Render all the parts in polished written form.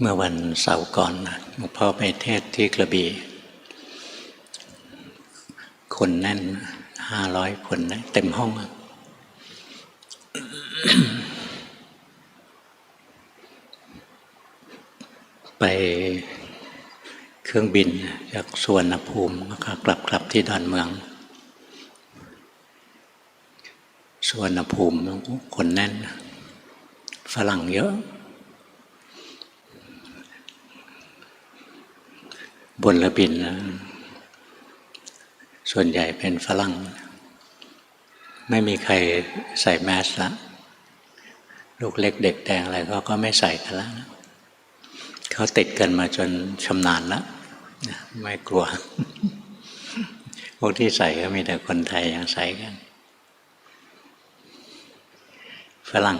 เมื่อวันเสาร์ก่อนหลวงพ่อไปเทศน์ที่กระบี่คนแน่น500 คนนะเต็มห้องไปเครื่องบินจากสุวรรณภูมิแล้วก็กลับที่ดอนเมืองสุวรรณภูมิคนแน่นฝรั่งเยอะบนเรือบินส่วนใหญ่เป็นฝรั่งไม่มีใครใส่แมสละลูกเล็กเด็กแดงอะไรก็ไม่ใส่กันแล้วเขาติดกันมาจนชำนาญแล้วไม่กลัวพวกที่ใส่ก็มีแต่คนไทยยังใส่กันฝรั่ง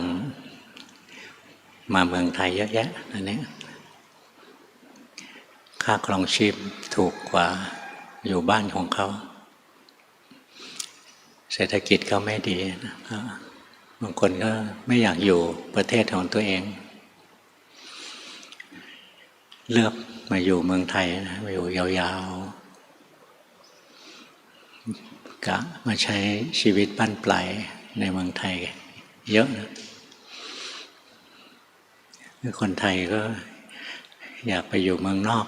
มาเมืองไทยเยอะแยะอันนี้ค่าครองชีพถูกกว่าอยู่บ้านของเขาเศรษฐกิจเขาไม่ดีนะบางคนก็ไม่อยากอยู่ประเทศของตัวเองเลือกมาอยู่เมืองไทยนะมาอยู่ยาวๆกะมาใช้ชีวิตบั้นปลายในเมืองไทยเยอะนะคนไทยก็อยากไปอยู่เมืองนอก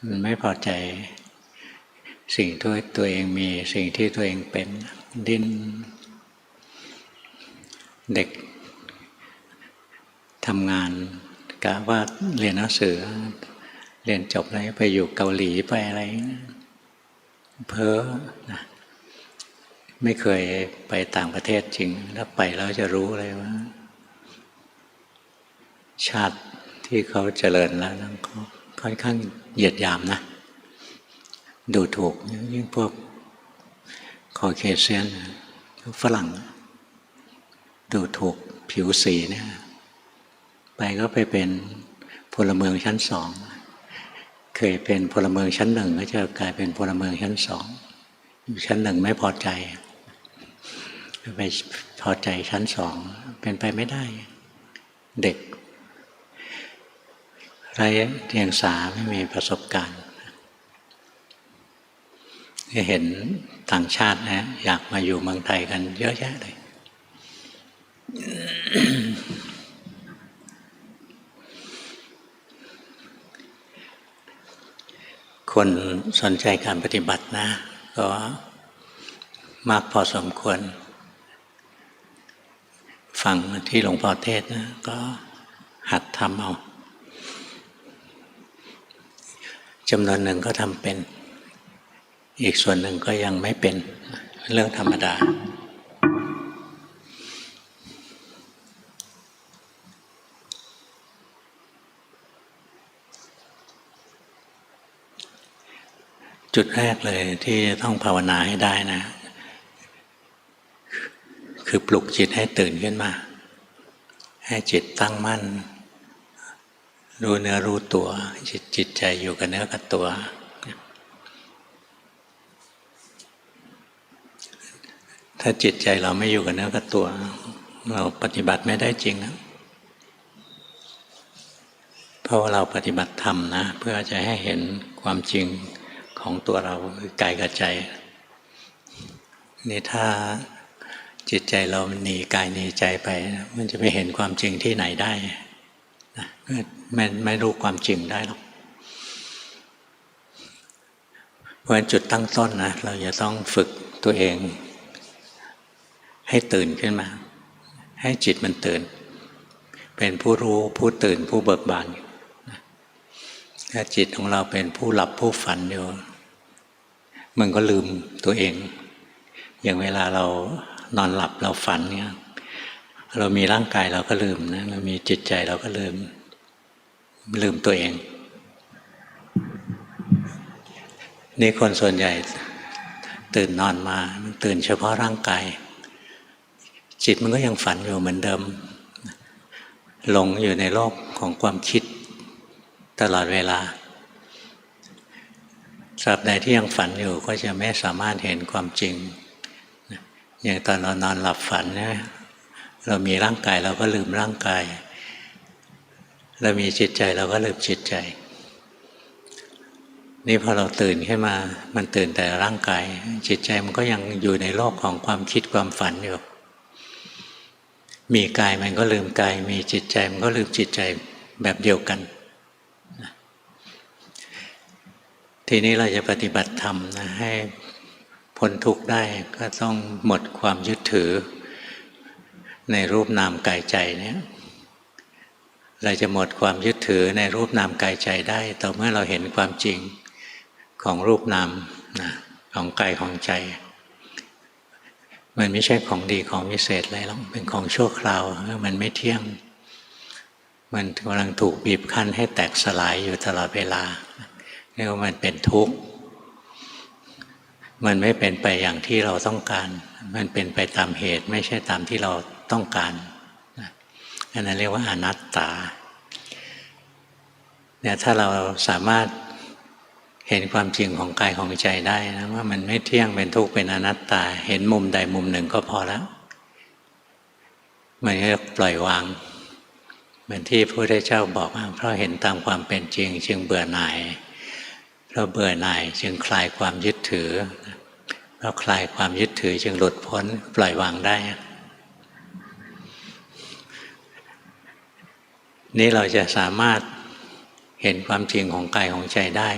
มันไม่พอใจสิ่งที่ตัวเองมีสิ่งที่ตัวเองเป็นดิ้นเด็กทำงานกะว่าเรียนหนังสือเรียนจบแล้วไปอยู่เกาหลีไปอะไรเพ้อนะไม่เคยไปต่างประเทศจริงถ้าไปแล้วจะรู้เลยว่าชาติที่เขาเจริญแล้วเขาค่อนข้างเหยียดหยามนะดูถูกยิ่งพวกคอเคเซียนฝรั่งดูถูกผิวสีเนี่ยไปก็ไปเป็นพลเมืองชั้นสองเคยเป็นพลเมืองชั้นหนึ่งก็จะกลายเป็นพลเมืองชั้นสองอยู่ชั้นหนึ่งไม่พอใจไปพอใจชั้นสองเป็นไปไม่ได้เด็กไร้เดียงสาไม่มีประสบการณ์เห็นต่างชาตินะอยากมาอยู่เมืองไทยกันเยอะแยะเลยคนสนใจการปฏิบัตินะก็มากพอสมควรฟังที่หลวงพ่อเทศนะก็หัดทำเอาจำนวนหนึ่งก็ทำเป็นอีกส่วนหนึ่งก็ยังไม่เป็นเรื่องธรรมดาจุดแรกเลยที่ต้องภาวนาให้ได้นะคือปลุกจิตให้ตื่นขึ้นมาให้จิตตั้งมั่นรู้เนื้อรู้ตัวจิตใจอยู่กับเนื้อกับตัวถ้าจิตใจเราไม่อยู่กับเนื้อกับตัวเราปฏิบัติไม่ได้จริงนะเพราะว่าเราปฏิบัติธรรมนะเพื่อจะให้เห็นความจริงของตัวเราคือกายกับใจนี่ถ้าจิตใจเราหนีกายหนีใจไปมันจะไปเห็นความจริงที่ไหนได้นะไม่รู้ความจริงได้หรอกเพราะฉะนั้นจุดตั้งต้นนะเราจะต้องฝึกตัวเองให้ตื่นขึ้นมาให้จิตมันตื่นเป็นผู้รู้ผู้ตื่นผู้เบิกบานถ้าจิตของเราเป็นผู้หลับผู้ฝันอยู่มันก็ลืมตัวเองอย่างเวลาเรานอนหลับเราฝันเนี่ยเรามีร่างกายเราก็ลืมนะเรามีจิตใจเราก็ลืมตัวเองนี่คนส่วนใหญ่ตื่นนอนมามันตื่นเฉพาะร่างกายจิตมันก็ยังฝันอยู่เหมือนเดิมหลงอยู่ในโลกของความคิดตลอดเวลาตราบใดที่ยังฝันอยู่ก็จะไม่สามารถเห็นความจริงอย่างตอนเรานอนหลับฝันเนี่ยเรามีร่างกายเราก็ลืมร่างกาย เรามีจิตใจเราก็ลืมจิตใจนี่พอเราตื่นขึ้นมามันตื่นแต่ร่างกายจิตใจมันก็ยังอยู่ในโลกของความคิดความฝันอยู่มีกายมันก็ลืมกายมีจิตใจมันก็ลืมจิตใจแบบเดียวกันทีนี้เราจะปฏิบัติธรรมนะให้พ้นทุกข์ได้ก็ต้องหมดความยึดถือในรูปนามกายใจเนี่ยเราจะหมดความยึดถือในรูปนามกายใจได้ต่อเมื่อเราเห็นความจริงของรูปนามนะของกายของใจมันไม่ใช่ของดีของวิเศษอะไรหรอกเป็นของชั่วคราวมันไม่เที่ยงมันกำลังถูกบีบคั้นให้แตกสลายอยู่ตลอดเวลาเรียกว่ามันเป็นทุกข์มันไม่เป็นไปอย่างที่เราต้องการมันเป็นไปตามเหตุไม่ใช่ตามที่เราต้องการอันนั้นเรียกว่าอนัตตาเนี่ยถ้าเราสามารถเห็นความจริงของกายของใจได้นะว่ามันไม่เที่ยงเป็นทุกข์เป็นอนัตตาเห็นมุมใดมุมหนึ่งก็พอแล้วมันก็ปล่อยวางเหมือนที่พระพุทธเจ้าบอกว่าเพราะเห็นตามความเป็นจริงจึงเบื่อหน่ายเพราะเบื่อหน่ายจึงคลายความยึดถือเพราะคลายความยึดถือจึงหลุดพ้นปล่อยวางได้นี่เราจะสามารถเห็นความจริงของกายของใจได้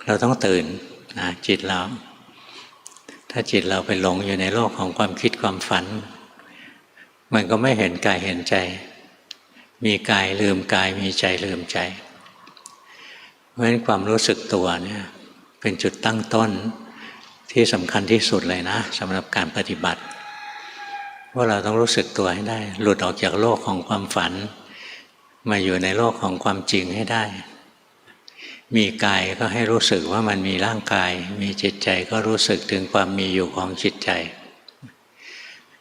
เราต้องตื่นนะจิตเราถ้าจิตเราไปหลงอยู่ในโลกของความคิดความฝันมันก็ไม่เห็นกายเห็นใจมีกายลืมกายมีใจลืมใจเพราะฉะนั้นความรู้สึกตัวเนี่ยเป็นจุดตั้งต้นที่สำคัญที่สุดเลยนะสำหรับการปฏิบัติว่าเราต้องรู้สึกตัวให้ได้หลุดออกจากโลกของความฝันมาอยู่ในโลกของความจริงให้ได้มีกายก็ให้รู้สึกว่ามันมีร่างกายมีจิตใจก็รู้สึกถึงความมีอยู่ของจิตใจ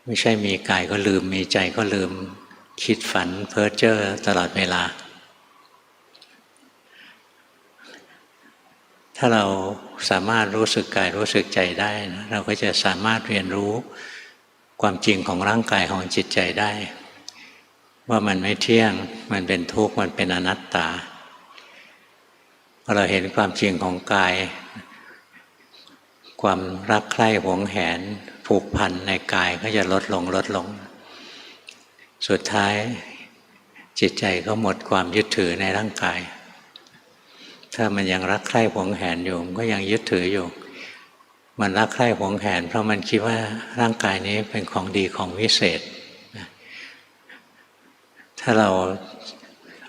ไม่ใช่มีกายก็ลืมมีใจก็ลืมคิดฝันเพ้อเจ้อตลอดเวลาถ้าเราสามารถรู้สึกกายรู้สึกใจได้นะเราก็จะสามารถเรียนรู้ความจริงของร่างกายของจิตใจได้ว่ามันไม่เที่ยงมันเป็นทุกข์มันเป็นอนัตตาพอเราเห็นความจริงของกายความรักใคร่หวงแหนผูกพันในกายก็จะลดลงลดลงสุดท้ายจิตใจก็หมดความยึดถือในร่างกายถ้ามันยังรักใคร่หวงแหนอยู่มันก็ยังยึดถืออยู่มันรักใคร่หวงแหนเพราะมันคิดว่าร่างกายนี้เป็นของดีของวิเศษถ้าเรา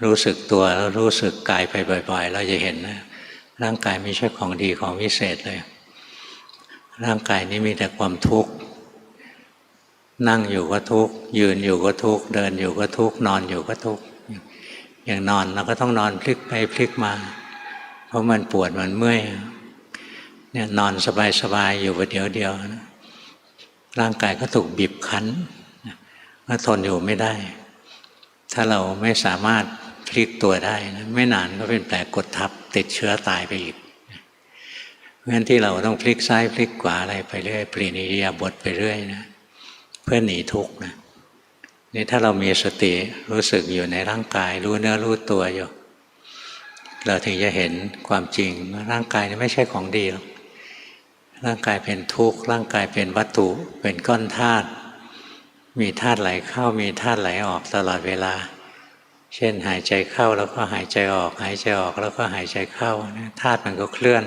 รู้สึกตัวแล้วรู้สึกกายไปบ่อยๆเราจะเห็นนะร่างกายไม่ใช่ของดีของวิเศษเลยร่างกายนี้มีแต่ความทุกข์นั่งอยู่ก็ทุกข์ยืนอยู่ก็ทุกข์เดินอยู่ก็ทุกข์นอนอยู่ก็ทุกข์อย่างนอนเราก็ต้องนอนพลิกไปพลิกมาเพราะมันปวดมันเมื่อยเนี่ยนอนสบายๆอยู่ประเดี๋ยวเดียวนะร่างกายก็ถูกบีบคั้นก็ทนอยู่ไม่ได้ถ้าเราไม่สามารถพลิกตัวได้นะไม่นานก็เป็นแผลกดทับติดเชื้อตายไปอีกเพราะฉะนั้นที่เราต้องพลิกซ้ายพลิกขวาอะไรไปเรื่อยเปลี่ยนอิริยาบถไปเรื่อยนะเพื่อหนีทุกข์นะนี่ถ้าเรามีสติรู้สึกอยู่ในร่างกายรู้เนื้อรู้ตัวอยู่เราถึงจะเห็นความจริงว่าร่างกายนี่ไม่ใช่ของดีหรอกร่างกายเป็นทุกข์ร่างกายเป็นวัตถุเป็นก้อนธาตุมีธาตุไหลเข้ามีธาตุไหลออกตลอดเวลาเช่นหายใจเข้าแล้วก็หายใจออกหายใจออกแล้วก็หายใจเข้าธาตุมันก็เคลื่อน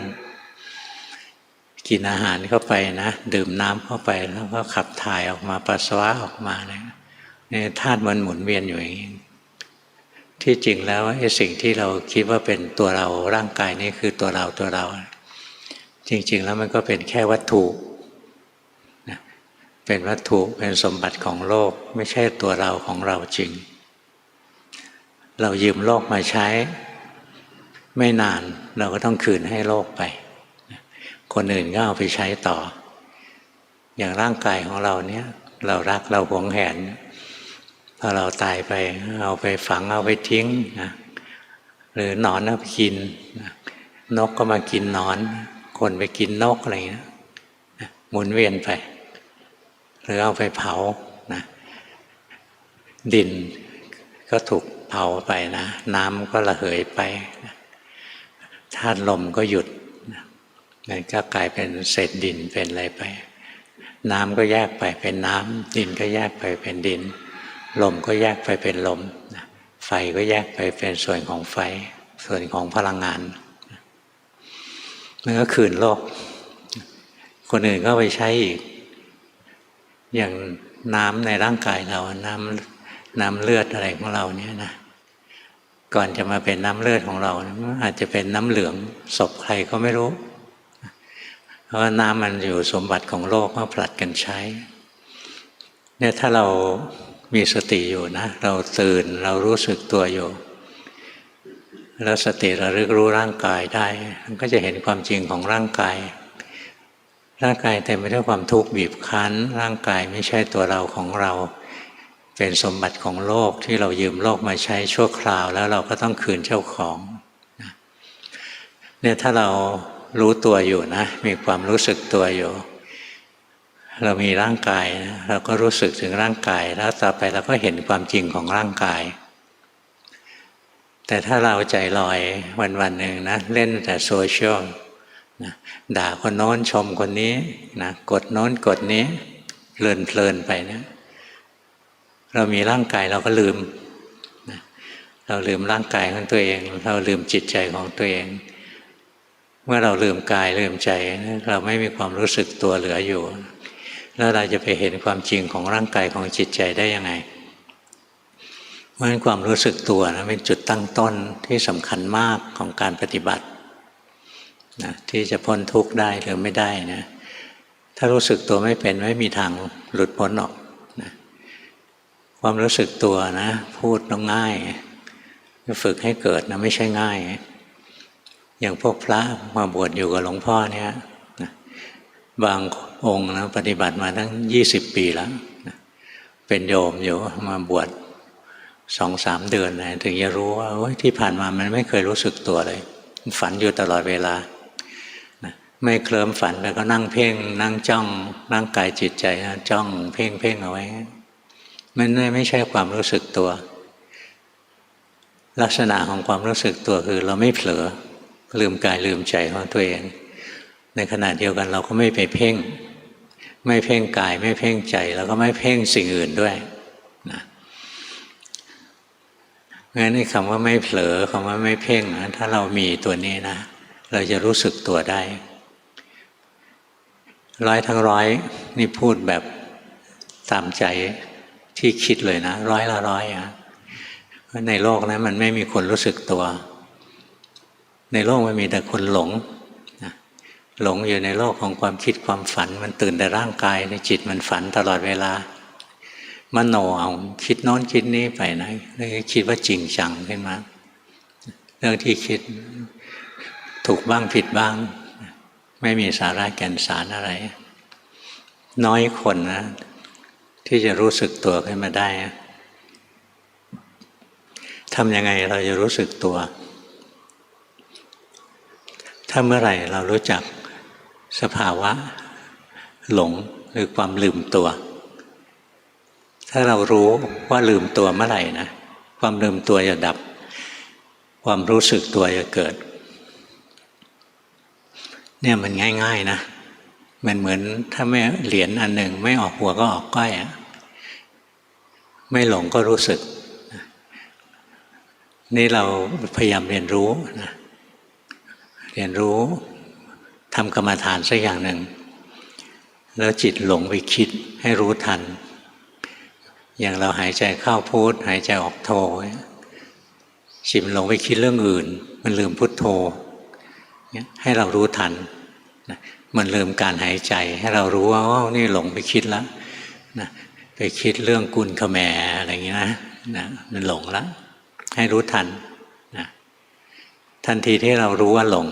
กินอาหารเข้าไปนะดื่มน้ำเข้าไปแล้วก็ขับถ่ายออกมาปัสสาวะออกมาเนี่ยธาตุมันหมุนเวียนอยู่อย่างนี้ที่จริงแล้วไอ้สิ่งที่เราคิดว่าเป็นตัวเราร่างกายนี้คือตัวเราจริงๆแล้วมันก็เป็นแค่วัตถุเป็นวัตถุเป็นสมบัติของโลกไม่ใช่ตัวเราของเราจริงเรายืมโลกมาใช้ไม่นานเราก็ต้องคืนให้โลกไปคนอื่นก็เอาไปใช้ต่ออย่างร่างกายของเราเนี่ยเรารักเราหวงแหนพอเราตายไปเอาไปฝังเอาไปทิ้งนะหรือหนอนเอาไปกินนกก็มากินหนอนคนไปกินนกอะไรอย่างนี้หมุนเวียนไปหรือเอาไปเผานะดิน ก็ถูกเผาไปนะน้ำก็ระเหยไปธาตุลมก็หยุดมันก็กลายเป็นเศษดินเป็นอะไรไปน้ำก็แยกไปเป็นน้ำดินก็แยกไปเป็นดินลมก็แยกไปเป็นลมไฟก็แยกไปเป็นส่วนของไฟส่วนของพลังงานมันก็คืนโลกคนอื่นก็ไปใช้อีกอย่างน้ำในร่างกายเราน้ำเลือดอะไรของเราเนี่ยนะก่อนจะมาเป็นน้ำเลือดของเรามันอาจจะเป็นน้ำเหลืองศพใครก็ไม่รู้เพราะว่าน้ำมันอยู่สมบัติของโลกก็ผลัดกันใช้เนี่ยถ้าเรามีสติอยู่นะเราตื่นเรารู้สึกตัวอยู่แล้วสติระลึกรู้ร่างกายได้มันก็จะเห็นความจริงของร่างกายร่างกายเต็มไปด้วยความทุกข์บีบคั้นร่างกายไม่ใช่ตัวเราของเราเป็นสมบัติของโลกที่เรายืมโลกมาใช้ชั่วคราวแล้วเราก็ต้องคืนเจ้าของเนี่ยถ้าเรารู้ตัวอยู่นะมีความรู้สึกตัวอยู่เรามีร่างกายนะเราก็รู้สึกถึงร่างกายแล้วต่อไปเราก็เห็นความจริงของร่างกายแต่ถ้าเราใจลอยวันหนึ่งนะเล่นแต่โซเชียลนะด่าคนโน้นชมคนนี้นะกดโน้นกดนี้เพลินไปนะเรามีร่างกายเราก็ลืมนะเราลืมร่างกายของตัวเองเราลืมจิตใจของตัวเองเมื่อเราลืมกายลืมใจเราไม่มีความรู้สึกตัวเหลืออยู่แล้วเราจะไปเห็นความจริงของร่างกายของจิตใจได้ยังไงเพราะฉะนั้นความรู้สึกตัวนะเป็นจุดตั้งต้นที่สำคัญมากของการปฏิบัตินะที่จะพ้นทุกข์ได้หรือไม่ได้นะถ้ารู้สึกตัวไม่เป็นไม่มีทางหลุดพ้นออกนะความรู้สึกตัวนะพูดต้องง่ายฝึกให้เกิดนะไม่ใช่ง่ายอย่างพวกพระมาบวชอยู่กับหลวงพ่อเนี่ยนะบางองค์นะปฏิบัติมาตั้ง20 ปีแล้วนะเป็นโยมอยู่มาบวช2-3 เดือนนะถึงจะรู้ว่าที่ผ่านมามันไม่เคยรู้สึกตัวเลยฝันอยู่ตลอดเวลานะไม่เคลิ้มฝันแล้วก็นั่งเพ่งนั่งจ้องร่างกายจิตใจนะจ้องเพ่งเอาไว้มันไม่ใช่ความรู้สึกตัวลักษณะของความรู้สึกตัวคือเราไม่เผลอลืมกายลืมใจของตัวเองในขณะเดียวกันเราก็ไม่ไปเพ่งไม่เพ่งกายไม่เพ่งใจแล้วก็ไม่เพ่งสิ่งอื่นด้วยนะงั้นในคำว่าไม่เผลอคำว่าไม่เพ่งนะถ้าเรามีตัวนี้นะเราจะรู้สึกตัวได้100 ทั้ง 100นี่พูดแบบตามใจที่คิดเลยนะ100 ละ 100อ่ะเพราะในโลกนั้นมันไม่มีคนรู้สึกตัวในโลกมันมีแต่คนหลงหลงอยู่ในโลกของความคิดความฝันมันตื่นแต่ร่างกายในจิตมันฝันตลอดเวลามโนเอาคิดโน้นคิดนี้ไปนะเลยคิดว่าจริงจังขึ้นมาเรื่องที่คิดถูกบ้างผิดบ้างไม่มีสาระแก่นสารอะไรน้อยคนนะที่จะรู้สึกตัวขึ้นมาได้ทำยังไงเราจะรู้สึกตัวถ้าเมื่อไหร่เรารู้จักสภาวะหลงหรือความลืมตัวถ้าเรารู้ว่าลืมตัวเมื่อไหร่นะความลืมตัวจะดับความรู้สึกตัวจะเกิดเนี่ยมันง่ายๆนะมันเหมือนถ้าไม่เหรียญอันหนึ่งไม่ออกหัวก็ออกก้อยอะไม่หลงก็รู้สึกนี่เราพยายามเรียนรู้นะเรียนรู้ทำกรรมฐานสักอย่างหนึ่งแล้วจิตหลงไปคิดให้รู้ทันอย่างเราหายใจเข้าพุทหายใจออกโทจิตมันหลงไปคิดเรื่องอื่นมันลืมพุทโธให้เรารู้ทันมันลืมการหายใจให้เรารู้ว่านี่หลงไปคิดแล้วนะไปคิดเรื่องกุลขแมอะไรอย่างนี้นะมันหลงแล้วให้รู้ทันนะทันทีที่เรารู้ว่าหลง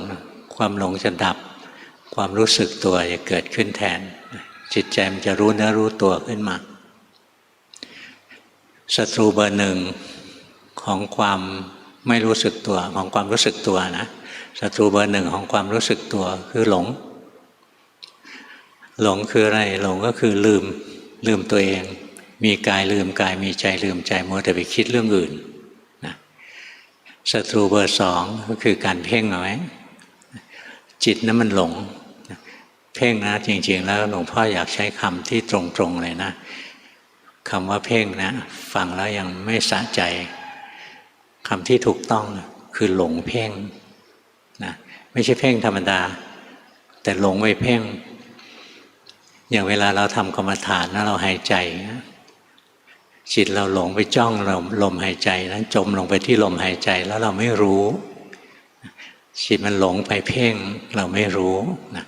ความหลงจะดับความรู้สึกตัวจะเกิดขึ้นแทนจิตใจมันจะรู้เนื้อรู้ตัวขึ้นมาศัตรูเบอร์ 1ของความไม่รู้สึกตัวของความรู้สึกตัวนะศัตรูเบอร์ 1ของความรู้สึกตัวคือหลงหลงคืออะไรหลงก็คือลืมตัวเอง มีกายลืมกายมีใจลืมใจมัวแต่ไปคิดเรื่องอื่นนะศัตรูเบอร์สองก็คือการเพ่งเอาไว้จิตนั้นมันหลงเพ่งนะจริงๆแล้วหลวงพ่ออยากใช้คำที่ตรงๆเลยนะคำว่าเพ่งนะฟังแล้วยังไม่สะใจคำที่ถูกต้องคือหลงเพ่งนะไม่ใช่เพ่งธรรมดาแต่หลงไปเพ่งอย่างเวลาเราทำกรรมฐานแล้วเราหายใจจิตเราหลงไปจ้องลมหายใจนั้นจมลงไปที่ลมหายใจแล้วเราไม่รู้จิตมันหลงไปเพ่งเราไม่รู้นะ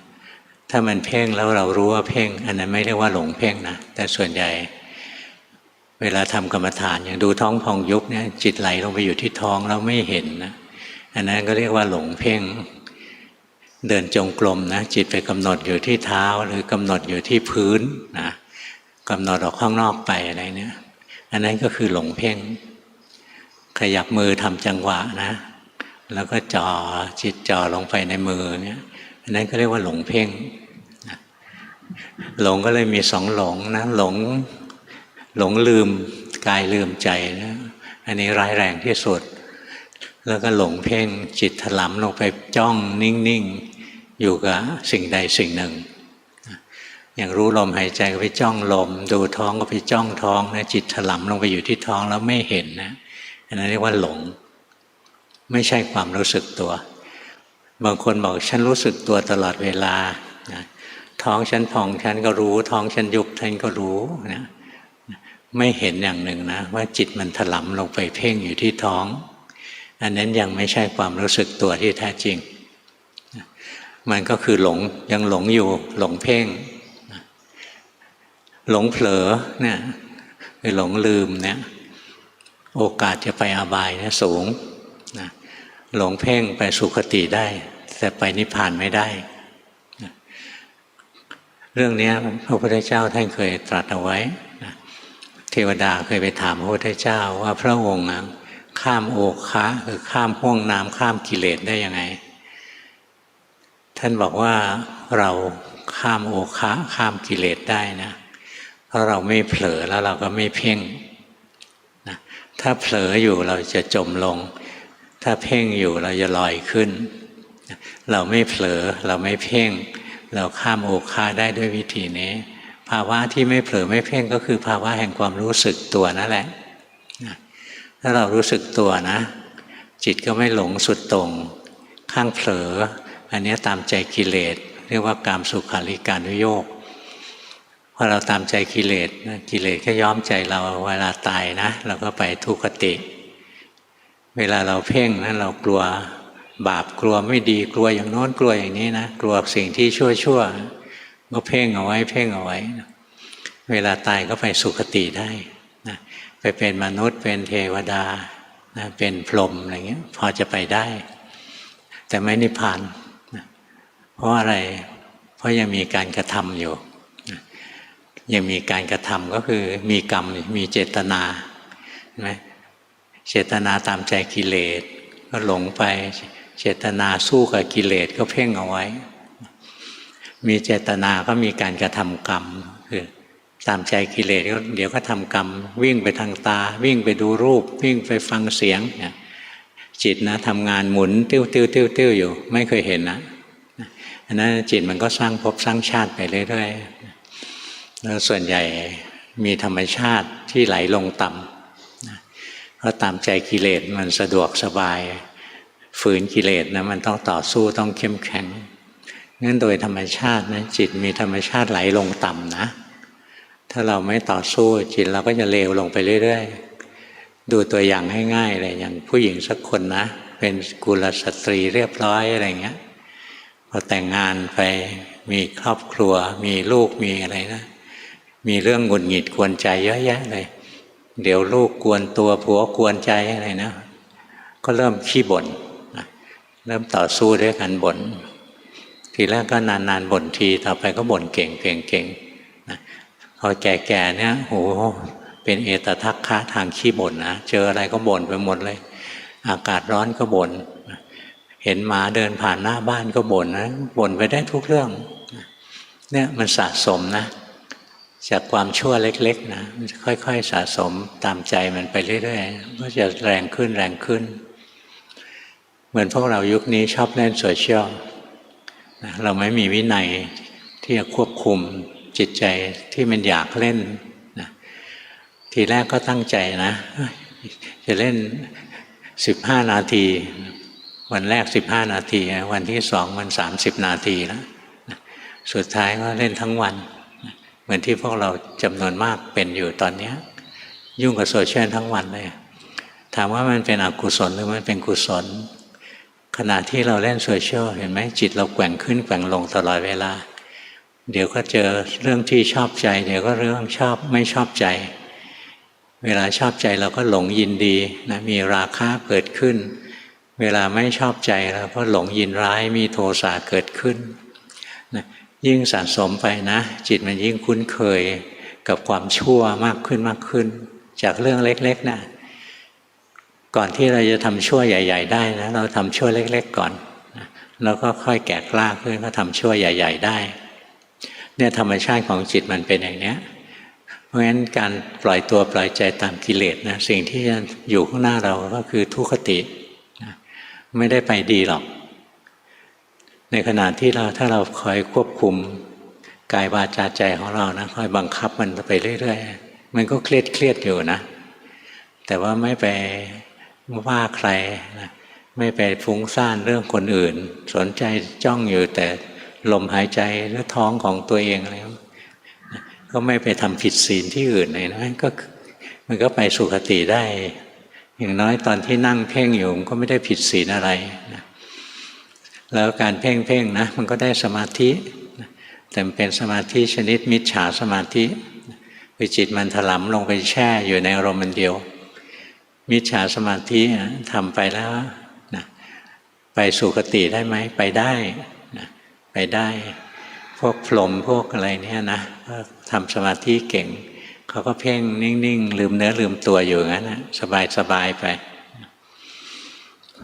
ถ้ามันเพ่งแล้วเรารู้ว่าเพ่งอันนั้นไม่เรียกว่าหลงเพ่งนะแต่ส่วนใหญ่เวลาทำกรรมฐานอย่างดูท้องพองยุบเนี่ยจิตไหลลงไปอยู่ที่ท้องเราไม่เห็นนะอันนั้นก็เรียกว่าหลงเพ่งเดินจงกรมนะจิตไปกำหนดอยู่ที่เท้าหรือกำหนดอยู่ที่พื้นนะกำหนดออกข้างนอกไปอะไรเนี่ยอันนั้นก็คือหลงเพ่งขยับมือทำจังหวะนะแล้วก็จ่อจิตจ่อลงไปในมือเนี่ยอันนั้นก็เรียกว่าหลงเพ่งนะหลงก็เลยมีสองหลงนะหลงลืมกายลืมใจนะอันนี้ร้ายแรงที่สุดแล้วก็หลงเพ่งจิตถลำลงไปจ้องนิ่งๆอยู่กับสิ่งใดสิ่งหนึ่งอย่างรู้ลมหายใจก็ไปจ้องลมดูท้องก็ไปจ้องท้องนะจิตถลำลงไปอยู่ที่ท้องแล้วไม่เห็นนะอันนั้นเรียกว่าหลงไม่ใช่ความรู้สึกตัวบางคนบอกฉันรู้สึกตัวตลอดเวลานะท้องฉันพองฉันก็รู้ท้องฉันยุบฉันก็รู้นะไม่เห็นอย่างหนึ่งนะว่าจิตมันถลำลงไปเพ่งอยู่ที่ท้องอันนั้นยังไม่ใช่ความรู้สึกตัวที่แท้จริงมันก็คือหลงยังหลงอยู่หลงเพ่งหลงเผลอเนี่ยคือหลงลืมเนี่ยโอกาสจะไปอบายเนี่ยสูงนะหลงเพ่งไปสุคติได้แต่ไปนิพพานไม่ได้เรื่องนี้พระพุทธเจ้าท่านเคยตรัสเอาไว้เทวดาเคยไปถามพระพุทธเจ้าว่าพระองค์ข้ามโอคะคือข้ามห้วงน้ำข้ามกิเลสได้ยังไงท่านบอกว่าเราข้ามโอคะข้ามกิเลสได้นะเพราะเราไม่เผลอแล้วเราก็ไม่เพ่งนะถ้าเผลออยู่เราจะจมลงถ้าเพ่งอยู่เราจะลอยขึ้นเราไม่เผลอเราไม่เพ่งเราข้ามโอคะได้ด้วยวิธีนี้ภาวะที่ไม่เผลอไม่เพ่งก็คือภาวะแห่งความรู้สึกตัวนั่นแหละถ้าเรารู้สึกตัวนะจิตก็ไม่หลงสุดตรงข้างเผลออันนี้ตามใจกิเลสเรียกว่ากามสุขาริการุโยคพอเราตามใจกิเลสกิเลสก็ย้อมใจเราเวลาตายนะเราก็ไปทุกขติเวลาเราเพ่งนะเรากลัวบาปกลัวไม่ดีกลัวอย่างโน้นกลัวอย่างนี้นะกลัวสิ่งที่ชั่วก็เพ่งเอาไว้เพ่งเอาไว้เวลาตายก็ไปสุคติได้นะไปเป็นมนุษย์เป็นเทวดานะเป็นพรหมอะไรเงี้ยพอจะไปได้แต่ไม่นิพพานนะเพราะอะไรเพราะยังมีการกระทำอยู่นะยังมีการกระทำก็คือมีกรรมมีเจตนาใช่ไหมเจตนาตามใจกิเลสก็หลงไปเจตนาสู้กับกิเลสก็เพ่งเอาไว้มีเจตนาก็มีการกระทำกรรมคือตามใจกิเลสก็เดี๋ยวก็ทำกรรมวิ่งไปทางตาวิ่งไปดูรูปวิ่งไปฟังเสียงเนี่ยจิตนะทำงานหมุนติ้วติ้วติ้วติ้วอยู่ไม่เคยเห็นนะอันนั้นจิตมันก็สร้างภพสร้างชาติไปเรื่อยๆแล้วส่วนใหญ่มีธรรมชาติที่ไหลลงต่ำเพราะตามใจกิเลสมันสะดวกสบายฝืนกิเลสนะมันต้องต่อสู้ต้องเข้มแข็งงั้นโดยธรรมชาตินะจิตมีธรรมชาติไหลลงต่ำนะถ้าเราไม่ต่อสู้จิตเราก็จะเลวลงไปเรื่อยๆดูตัวอย่างง่ายๆเลยอย่างผู้หญิงสักคนนะเป็นกุลสตรีเรียบร้อยอะไรเงี้ยพอแต่งงานไปมีครอบครัวมีลูกมีอะไรนะมีเรื่องหงุดหงิดกวนใจเยอะแยะเลยเดี๋ยวลูกกวนตัวผัวกวนใจอะไรนะก็เริ่มขี้บ่นเริ่มต่อสู้ด้วยกันบ่นทีแรกก็นานๆบ่นทีต่อไปก็บ่นเก่งนะพอแก่ๆเนี่ยโหเป็นเอตทัคคะทางขี้บ่นนะเจออะไรก็บ่นไปหมดเลยอากาศร้อนก็บ่นเห็นหมาเดินผ่านหน้าบ้านก็บ่นนะบ่นไปได้ทุกเรื่องเนี่ยมันสะสมนะ จากความชั่วเล็กๆนะมันจะค่อยๆสะสมตามใจมันไปเรื่อยๆก็จะแรงขึ้นแรงขึ้นเหมือนพวกเรายุคนี้ชอบเล่นโซเชียลนะเราไม่มีวินัยที่จะควบคุมจิตใจที่มันอยากเล่นนะทีแรกก็ตั้งใจนะจะเล่น15 นาทีวันแรก15 นาทีวันที่2มัน30 นาทีแล้วสุดท้ายก็เล่นทั้งวันเหมือนที่พวกเราจำนวนมากเป็นอยู่ตอนนี้ยุ่งกับโซเชียลทั้งวันเลยถามว่ามันเป็นอกุศลหรือมันเป็นกุศลขณะที่เราเล่นโซเชียลเห็นไหมจิตเราแกว่งขึ้นแกว่งลงตลอดเวลาเดี๋ยวก็เจอเรื่องที่ชอบใจเดี๋ยวก็เรื่องชอบไม่ชอบใจเวลาชอบใจเราก็หลงยินดีนะมีราคะเกิดขึ้นเวลาไม่ชอบใจเราก็หลงยินร้ายมีโทสะเกิดขึ้นนะยิ่งสะสมไปนะจิตมันยิ่งคุ้นเคยกับความชั่วมากขึ้นมากขึ้นจากเรื่องเล็กๆนะก่อนที่เราจะทำชั่วใหญ่ๆได้นะเราทำชั่วเล็กๆก่อนนะแล้วก็ค่อยแก่กล้าขึ้นก็ทำชั่วใหญ่ๆได้เนี่ยธรรมชาติของจิตมันเป็นอย่างนี้เพราะฉะนั้นการปล่อยตัวปล่อยใจตามกิเลสนะสิ่งที่จะอยู่ข้างหน้าเราก็คือทุกขตินะไม่ได้ไปดีหรอกในขณะที่ถ้าเราคอยควบคุมกายวาจาใจของเรานะคอยบังคับมันไปเรื่อยๆมันก็เครียดอยู่นะแต่ว่าไม่ไปว่าใครนะไม่ไปฟุ้งซ่านเรื่องคนอื่นสนใจจ้องอยู่แต่ลมหายใจหรือท้องของตัวเองอะไรก็ไม่ไปทำผิดศีลที่อื่นเลยนะมันก็ไปสุคติได้อย่างน้อยตอนที่นั่งเพ่งอยู่ก็ไม่ได้ผิดศีลอะไรนะแล้วการเพ่งนะมันก็ได้สมาธิแต่เป็นสมาธิชนิดมิจฉาสมาธิคือจิตมันถลำลงไปแช่อยู่ในอารมณ์เดียวมิจฉาสมาธิทำไปแล้วนะไปสุคติได้ไหมไปได้นะไปได้พวกพรหมพวกอะไรเนี่ยนะทำสมาธิเก่งเขาก็เพ่งนิ่งๆลืมเนื้อลืมตัวอยู่งั้นนะสบายไป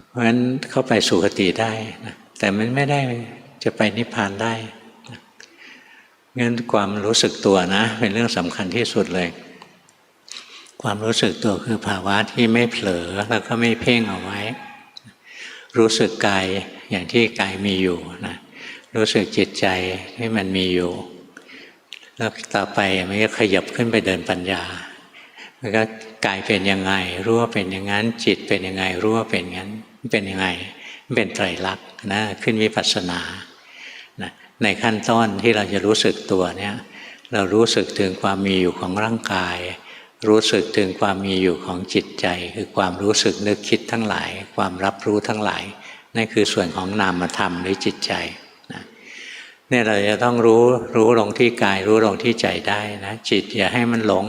เพราะฉะนั้นเขาไปสุคติได้นะแต่มันไม่ได้จะไปนิพพานได้งั้นความรู้สึกตัวนะเป็นเรื่องสำคัญที่สุดเลยความรู้สึกตัวคือภาวะที่ไม่เผลอแล้วก็ไม่เพ่งเอาไว้รู้สึกกายอย่างที่กายมีอยู่นะรู้สึกจิตใจที่มันมีอยู่แล้วต่อไปมันก็ขยับขึ้นไปเดินปัญญามันก็กายเป็นยังไงรู้ว่าเป็นอย่างนั้นจิตเป็นยังไงรู้ว่าเป็นอย่างนั้นเป็นยังไงเป็นไตรลักษณ์นะขึ้นวิปัสสนานะในขั้นต้นที่เราจะรู้สึกตัวเนี่ยเรารู้สึกถึงความมีอยู่ของร่างกายรู้สึกถึงความมีอยู่ของจิตใจคือความรู้สึกนึกคิดทั้งหลายความรับรู้ทั้งหลายนั่นคือส่วนของนามธรรมหรือจิตใจนะเนี่ยเราจะต้องรู้ลงที่กายรู้ลงที่ใจได้นะจิตอย่าให้มันหลง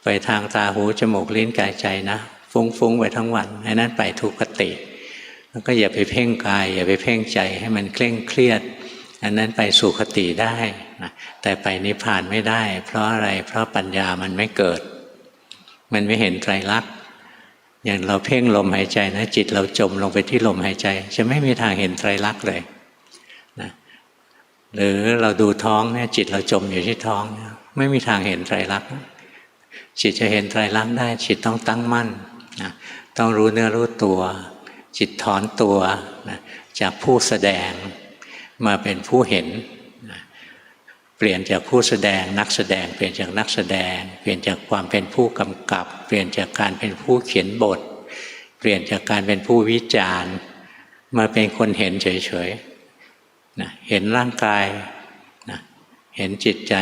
ไปทางตาหูจมูกลิ้นกายใจนะฟุ้งไปทั้งวันไอ้นั้นไปทุกขติแล้วก็อย่าไปเพ่งกายอย่าไปเพ่งใจให้มันเคร่งเครียดอันนั้นไปสุคติได้นะแต่ไปนิพพานไม่ได้เพราะอะไรเพราะปัญญามันไม่เกิดมันไม่เห็นไตรลักษณ์อย่างเราเพ่งลมหายใจนะจิตเราจมลงไปที่ลมหายใจจะไม่มีทางเห็นไตรลักษณ์เลยนะหรือเราดูท้องเนี่ยจิตเราจมอยู่ที่ท้องไม่มีทางเห็นไตรลักษณ์จิตจะเห็นไตรลักษณ์ได้จิตต้องตั้งมั่นนะต้องรู้เนื้อรู้ตัวจิตถอนตัวนะจากผู้แสดงมาเป็นผู้เห็นเปลี่ยนจากผู้แสดงนักแสดงเปลี่ยนจากนักแสดงเปลี่ยนจากความเป็นผู้กำกับเปลี่ยนจากการเป็นผู้เขียนบทเปลี่ยนจากการเป็นผู้วิจารณ์มาเป็นคนเห็นเฉยๆนะเห็นร่างกายนะเห็นจิตใจ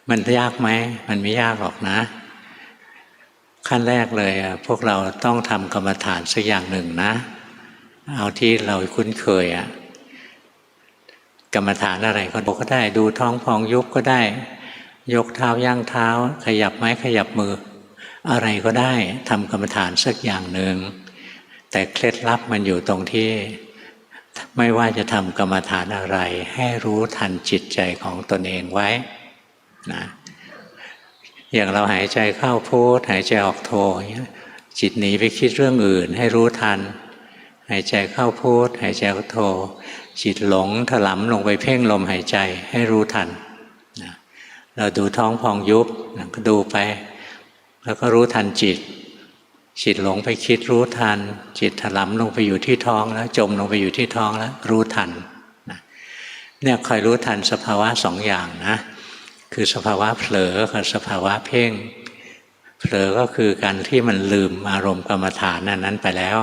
มันยากไหมมันไม่ยากหรอกนะขั้นแรกเลยพวกเราต้องทำกรรมฐานสักอย่างหนึ่งนะเอาที่เราคุ้นเคยกรรมฐานอะไรก็ได้ดูท้องพองยุบก็ได้ยกเท้าย่างเท้าขยับไม้ขยับมืออะไรก็ได้ทำกรรมฐานสักอย่างหนึ่งแต่เคล็ดลับมันอยู่ตรงที่ไม่ว่าจะทำกรรมฐานอะไรให้รู้ทันจิตใจของตนเองไว้นะอย่างเราหายใจเข้าพุทหายใจออกโทจิตหนีไปคิดเรื่องอื่นให้รู้ทันหายใจเข้าพุทหายใจออกโทจิตหลงถลำลงไปเพ่งลมหายใจให้รู้ทันนะ เราดูท้องพองยุบก็ดูไปแล้วก็รู้ทันจิตจิตหลงไปคิดรู้ทันจิตถลำลงไปอยู่ที่ท้องแล้วจมลงไปอยู่ที่ท้องแล้วรู้ทันเนี่ยคอยรู้ทันสภาวะสองอย่างนะคือสภาวะเผลอกับสภาวะเพ่งเผลอก็คือการที่มันลืมอารมณ์กรรมฐานนั้นไปแล้ว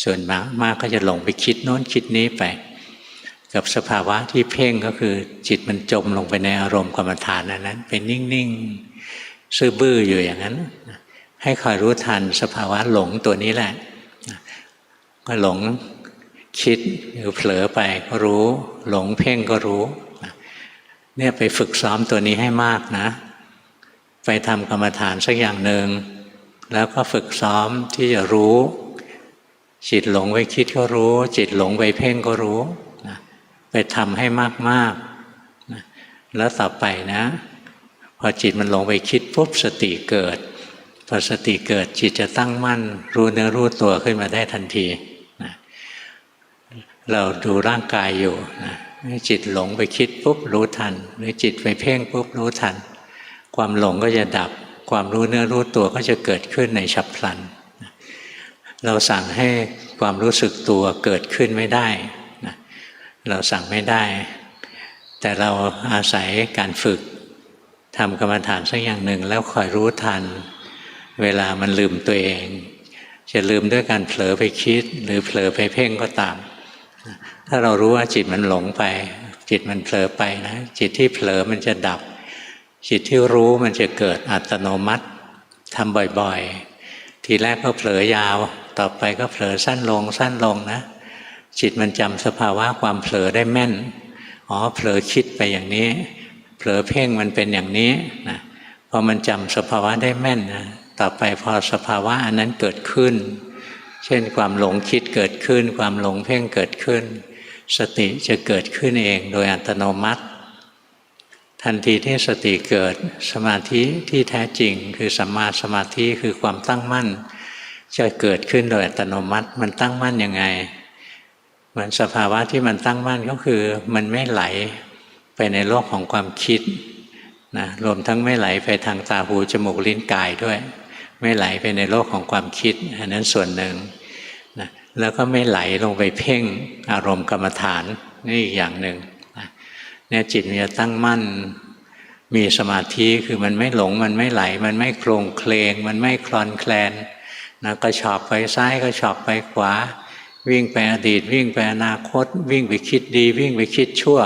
ส่วนมากก็จะหลงไปคิดโน้นคิดนี้ไปกับสภาวะที่เพ่งก็คือจิตมันจมลงไปในอารมณ์กรรมฐานนั้นเป็นนิ่งๆซื่อบื้ออยู่อย่างนั้นให้คอยรู้ทันสภาวะหลงตัวนี้แหละก็หลงคิดหรือเผลอไปก็รู้หลงเพ่งก็รู้เนี่ยไปฝึกซ้อมตัวนี้ให้มากนะไปทำกรรมฐานสักอย่างหนึ่งแล้วก็ฝึกซ้อมที่จะรู้จิตหลงไปคิดก็รู้จิตหลงไปเพ่งก็รู้ไปทำให้มากๆแล้วต่อไปนะพอจิตมันหลงไปคิดปุ๊บสติเกิดพอสติเกิดจิตจะตั้งมั่นรู้เนื้อรู้ตัวขึ้นมาได้ทันทีนะเราดูร่างกายอยู่นะจิตหลงไปคิดปุ๊บรู้ทันหรือจิตไปเพ่งปุ๊บรู้ทันความหลงก็จะดับความรู้เนื้อรู้ตัวก็จะเกิดขึ้นในฉับพลันเราสั่งให้ความรู้สึกตัวเกิดขึ้นไม่ได้นะเราสั่งไม่ได้แต่เราอาศัยการฝึกทำกรรมฐานสักอย่างหนึ่งแล้วคอยรู้ทันเวลามันลืมตัวเองจะลืมด้วยการเผลอไปคิดหรือเผลอไปเพ่งก็ตามถ้าเรารู้ว่าจิตมันหลงไปจิตมันเผลอไปนะจิตที่เผลอมันจะดับจิตที่รู้มันจะเกิดอัตโนมัติทำบ่อยๆทีแรกก็เผลอยาวต่อไปก็เผลอสั้นลงสั้นลงนะจิตมันจำสภาวะความเผลอได้แม่นอ๋อเผลอคิดไปอย่างนี้เผลอเพ่งมันเป็นอย่างนี้นะพอมันจำสภาวะได้แม่นนะต่อไปพอสภาวะอันนั้นเกิดขึ้นเช่นความหลงคิดเกิดขึ้นความหลงเพ่งเกิดขึ้นสติจะเกิดขึ้นเองโดยอัตโนมัติทันทีที่สติเกิดสมาธิที่แท้จริงคือสัมมาสมาธิคือความตั้งมั่นจะเกิดขึ้นโดยอัตโนมัติมันตั้งมั่นยังไงเหมือนสภาวะที่มันตั้งมั่นก็คือมันไม่ไหลไปในโลกของความคิดนะรวมทั้งไม่ไหลไปทางตาหูจมูกลิ้นกายด้วยไม่ไหลไปในโลกของความคิดอันนั้นส่วนหนึ่งนะแล้วก็ไม่ไหลลงไปเพ่งอารมณ์กรรมฐานนี่อีกอย่างหนึ่งนะเนี่ยจิตมันจะตั้งมั่นมีสมาธิคือมันไม่หลงมันไม่ไหลมันไม่โคลงเคลงมันไม่คลอนแคลนนะก็ชอบไปซ้ายก็ชอบไปขวาวิ่งไปอดีตวิ่งไปอนาคตวิ่งไปคิดดีวิ่งไปคิดชั่ว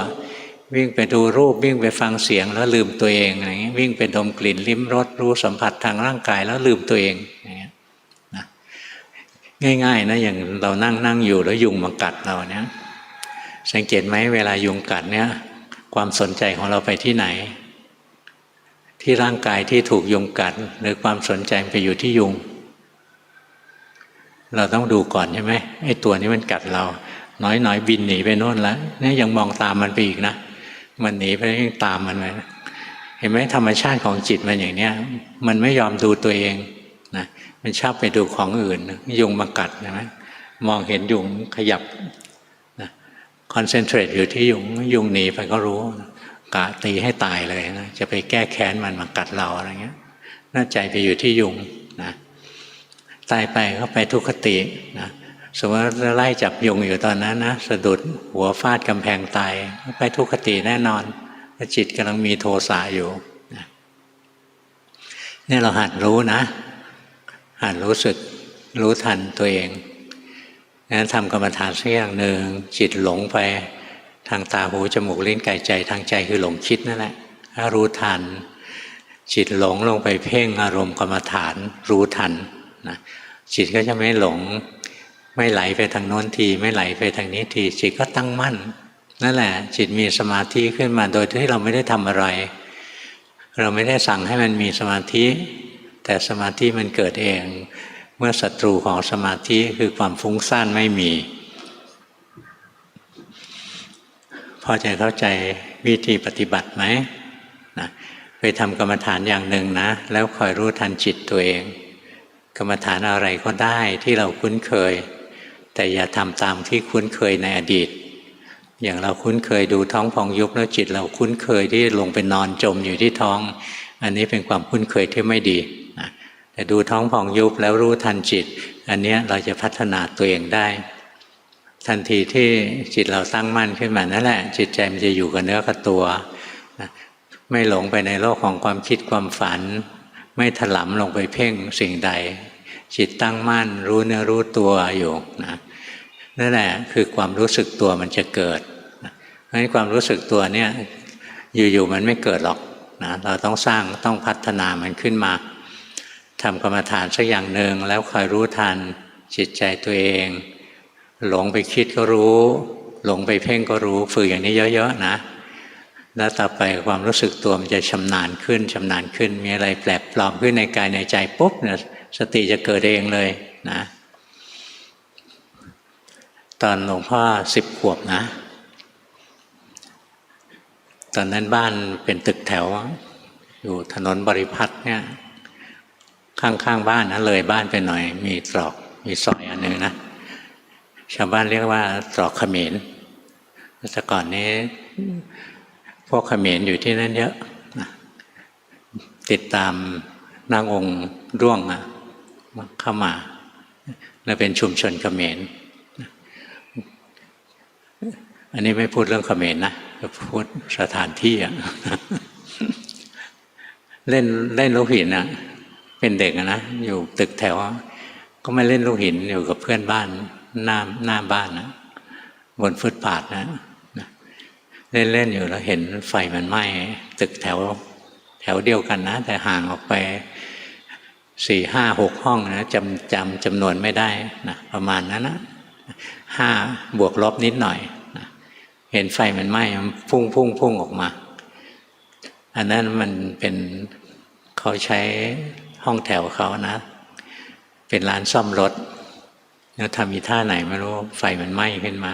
วิ่งไปดูรูปวิ่งไปฟังเสียงแล้วลืมตัวเองอย่างนี้วิ่งไปดมกลิ่นลิ้มรสรู้สัมผัสทางร่างกายแล้วลืมตัวเองอย่างนี้นะง่ายๆนะอย่างเรานั่งอยู่แล้วยุงมากัดเราเนี่ยสังเกตไหมเวลายุงกัดเนี่ยความสนใจของเราไปที่ไหนที่ร่างกายที่ถูกยุงกัดหรือความสนใจไปอยู่ที่ยุงเราต้องดูก่อนใช่ไหมไอ้ตัวนี้มันกัดเราน้อยบินหนีไปโน่นแล้วเนี่ยยังมองตามมันไปอีกนะมันหนีไปยังตามมันไปเห็นไหมธรรมชาติของจิตมันอย่างเนี้ยมันไม่ยอมดูตัวเองนะมันชอบไปดูของอื่นยุงมากัดใช่ไหมมองเห็นยุงขยับนะคอนเซนเทรตอยู่ที่ยุงหนีไปก็รู้กะตีให้ตายเลยนะจะไปแก้แค้นมันมากัดเราอะไรเงี้ยน่าใจไปอยู่ที่ยุงนะตายไปก็ไปทุกขตินะสมมติว่าไล่จับยุงอยู่ตอนนั้นนะสะดุดหัวฟาดกำแพงตายไปทุกขติแน่นอนจิตกำลังมีโทสะอยู่นะนี่เราหัดรู้นะหัดรู้สึกรู้ทันตัวเองงั้นทำกรรมฐานสักอย่างหนึ่งจิตหลงไปทางตาหูจมูกลิ้นกายใจทางใจคือหลงคิดนั่นแหละถ้ารู้ทันจิตหลงลงไปเพ่งอารมณ์กรรมฐานรู้ทันนะจิตก็จะไม่หลงไม่ไหลไปทางโน้นทีไม่ไหลไปทางนี้ทีจิตก็ตั้งมั่นนั่นแหละจิตมีสมาธิขึ้นมาโดยที่เราไม่ได้ทำอะไรเราไม่ได้สั่งให้มันมีสมาธิแต่สมาธิมันเกิดเองเมื่อศัตรูของสมาธิคือความฟุ้งซ่านไม่มีพอจะเข้าใจวิธีปฏิบัติไหมนะไปทำกรรมฐานอย่างหนึ่งนะแล้วคอยรู้ทันจิตตัวเองกรรมฐานอะไรก็ได้ที่เราคุ้นเคยแต่อย่าทำตามที่คุ้นเคยในอดีต อย่างเราคุ้นเคยดูท้องพองยุบแล้วจิตเราคุ้นเคยที่ลงไปนอนจมอยู่ที่ท้องอันนี้เป็นความคุ้นเคยที่ไม่ดีนะแต่ดูท้องพองยุบแล้วรู้ทันจิตอันนี้เราจะพัฒนาตัวเองได้ทันทีที่จิตเราตั้งมั่นขึ้นมานั่นแหละจิตใจมันจะอยู่กับเนื้อกับตัวนะไม่หลงไปในโลกของความคิดความฝันไม่ถลำลงไปเพ่งสิ่งใดจิตตั้งมั่นรู้เนื้อรู้ตัวอยู่นะนั่นแหละคือความรู้สึกตัวมันจะเกิดเพราะฉะนั้นความรู้สึกตัวเนี่ยอยู่ๆมันไม่เกิดหรอกนะเราต้องสร้างต้องพัฒนามันขึ้นมาทำกรรมฐานสักอย่างหนึ่งแล้วคอยรู้ทันจิตใจตัวเองหลงไปคิดก็รู้หลงไปเพ่งก็รู้ฝึกอย่างนี้เยอะๆนะแล้วต่อไปความรู้สึกตัวมันจะชำนาญขึ้นชำนาญขึ้นมีอะไรแปลกปลอมขึ้นในกายในใจปุ๊บเนี่ยสติจะเกิดเองเลยนะตอนหลวงพ่อ10 ขวบนะตอนนั้นบ้านเป็นตึกแถวอยู่ถนนบริพัตรเนี่ยข้างๆบ้านนะเลยบ้านไปหน่อยมีตรอกมีซอยอันหนึ่งนะชาวบ้านเรียกว่าตรอกเขมรแต่ก่อนนี้พวกเขมรอยู่ที่นั่นเยอะนะติดตามนางองค์ร่วงเข้ามาและเป็นชุมชนเขมรอันนี้ไม่พูดเรื่องเขมรนะพูดสถานที่เล่นลูกหินเป็นเด็กนะอยู่ตึกแถวก็ไม่เล่นลูกหินอยู่กับเพื่อนบ้านหน้าบ้านนะบนฟุตบาทนะเล่นอยู่แล้วเห็นไฟมันไหม้ตึกแถวเดียวกันนะแต่ห่างออกไป4, 5, 6 ห้องนะจำนวนไม่ได้นะประมาณนั้นนะ5 บวกลบนิดหน่อยนะเห็นไฟมันไหม้พุ่งออกมาอันนั้นมันเป็นเขาใช้ห้องแถวเขานะเป็นร้านซ่อมรถแล้วทำอีท่าไหนไม่รู้ไฟมันไหม้ขึ้นมา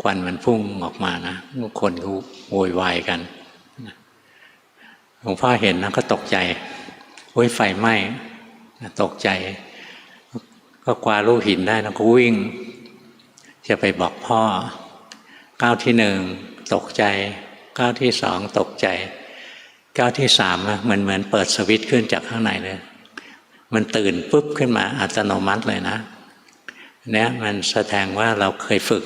ควันมันพุ่งออกมานะคนก็โวยวายกันหลวงพ่อเห็นนะก็ตกใจโอ้ยไฟไหม้ตกใจก็คว้าลูกหินได้แล้วก็วิ่งจะไปบอกพ่อก้าวที่ 1ตกใจก้าวที่ 2ตกใจก้าวที่ 3เหมือนเปิดสวิตช์ขึ้นจากข้างในเลยมันตื่นปุ๊บขึ้นมาอัตโนมัติเลยนะเนี่ยมันแสดงว่าเราเคยฝึก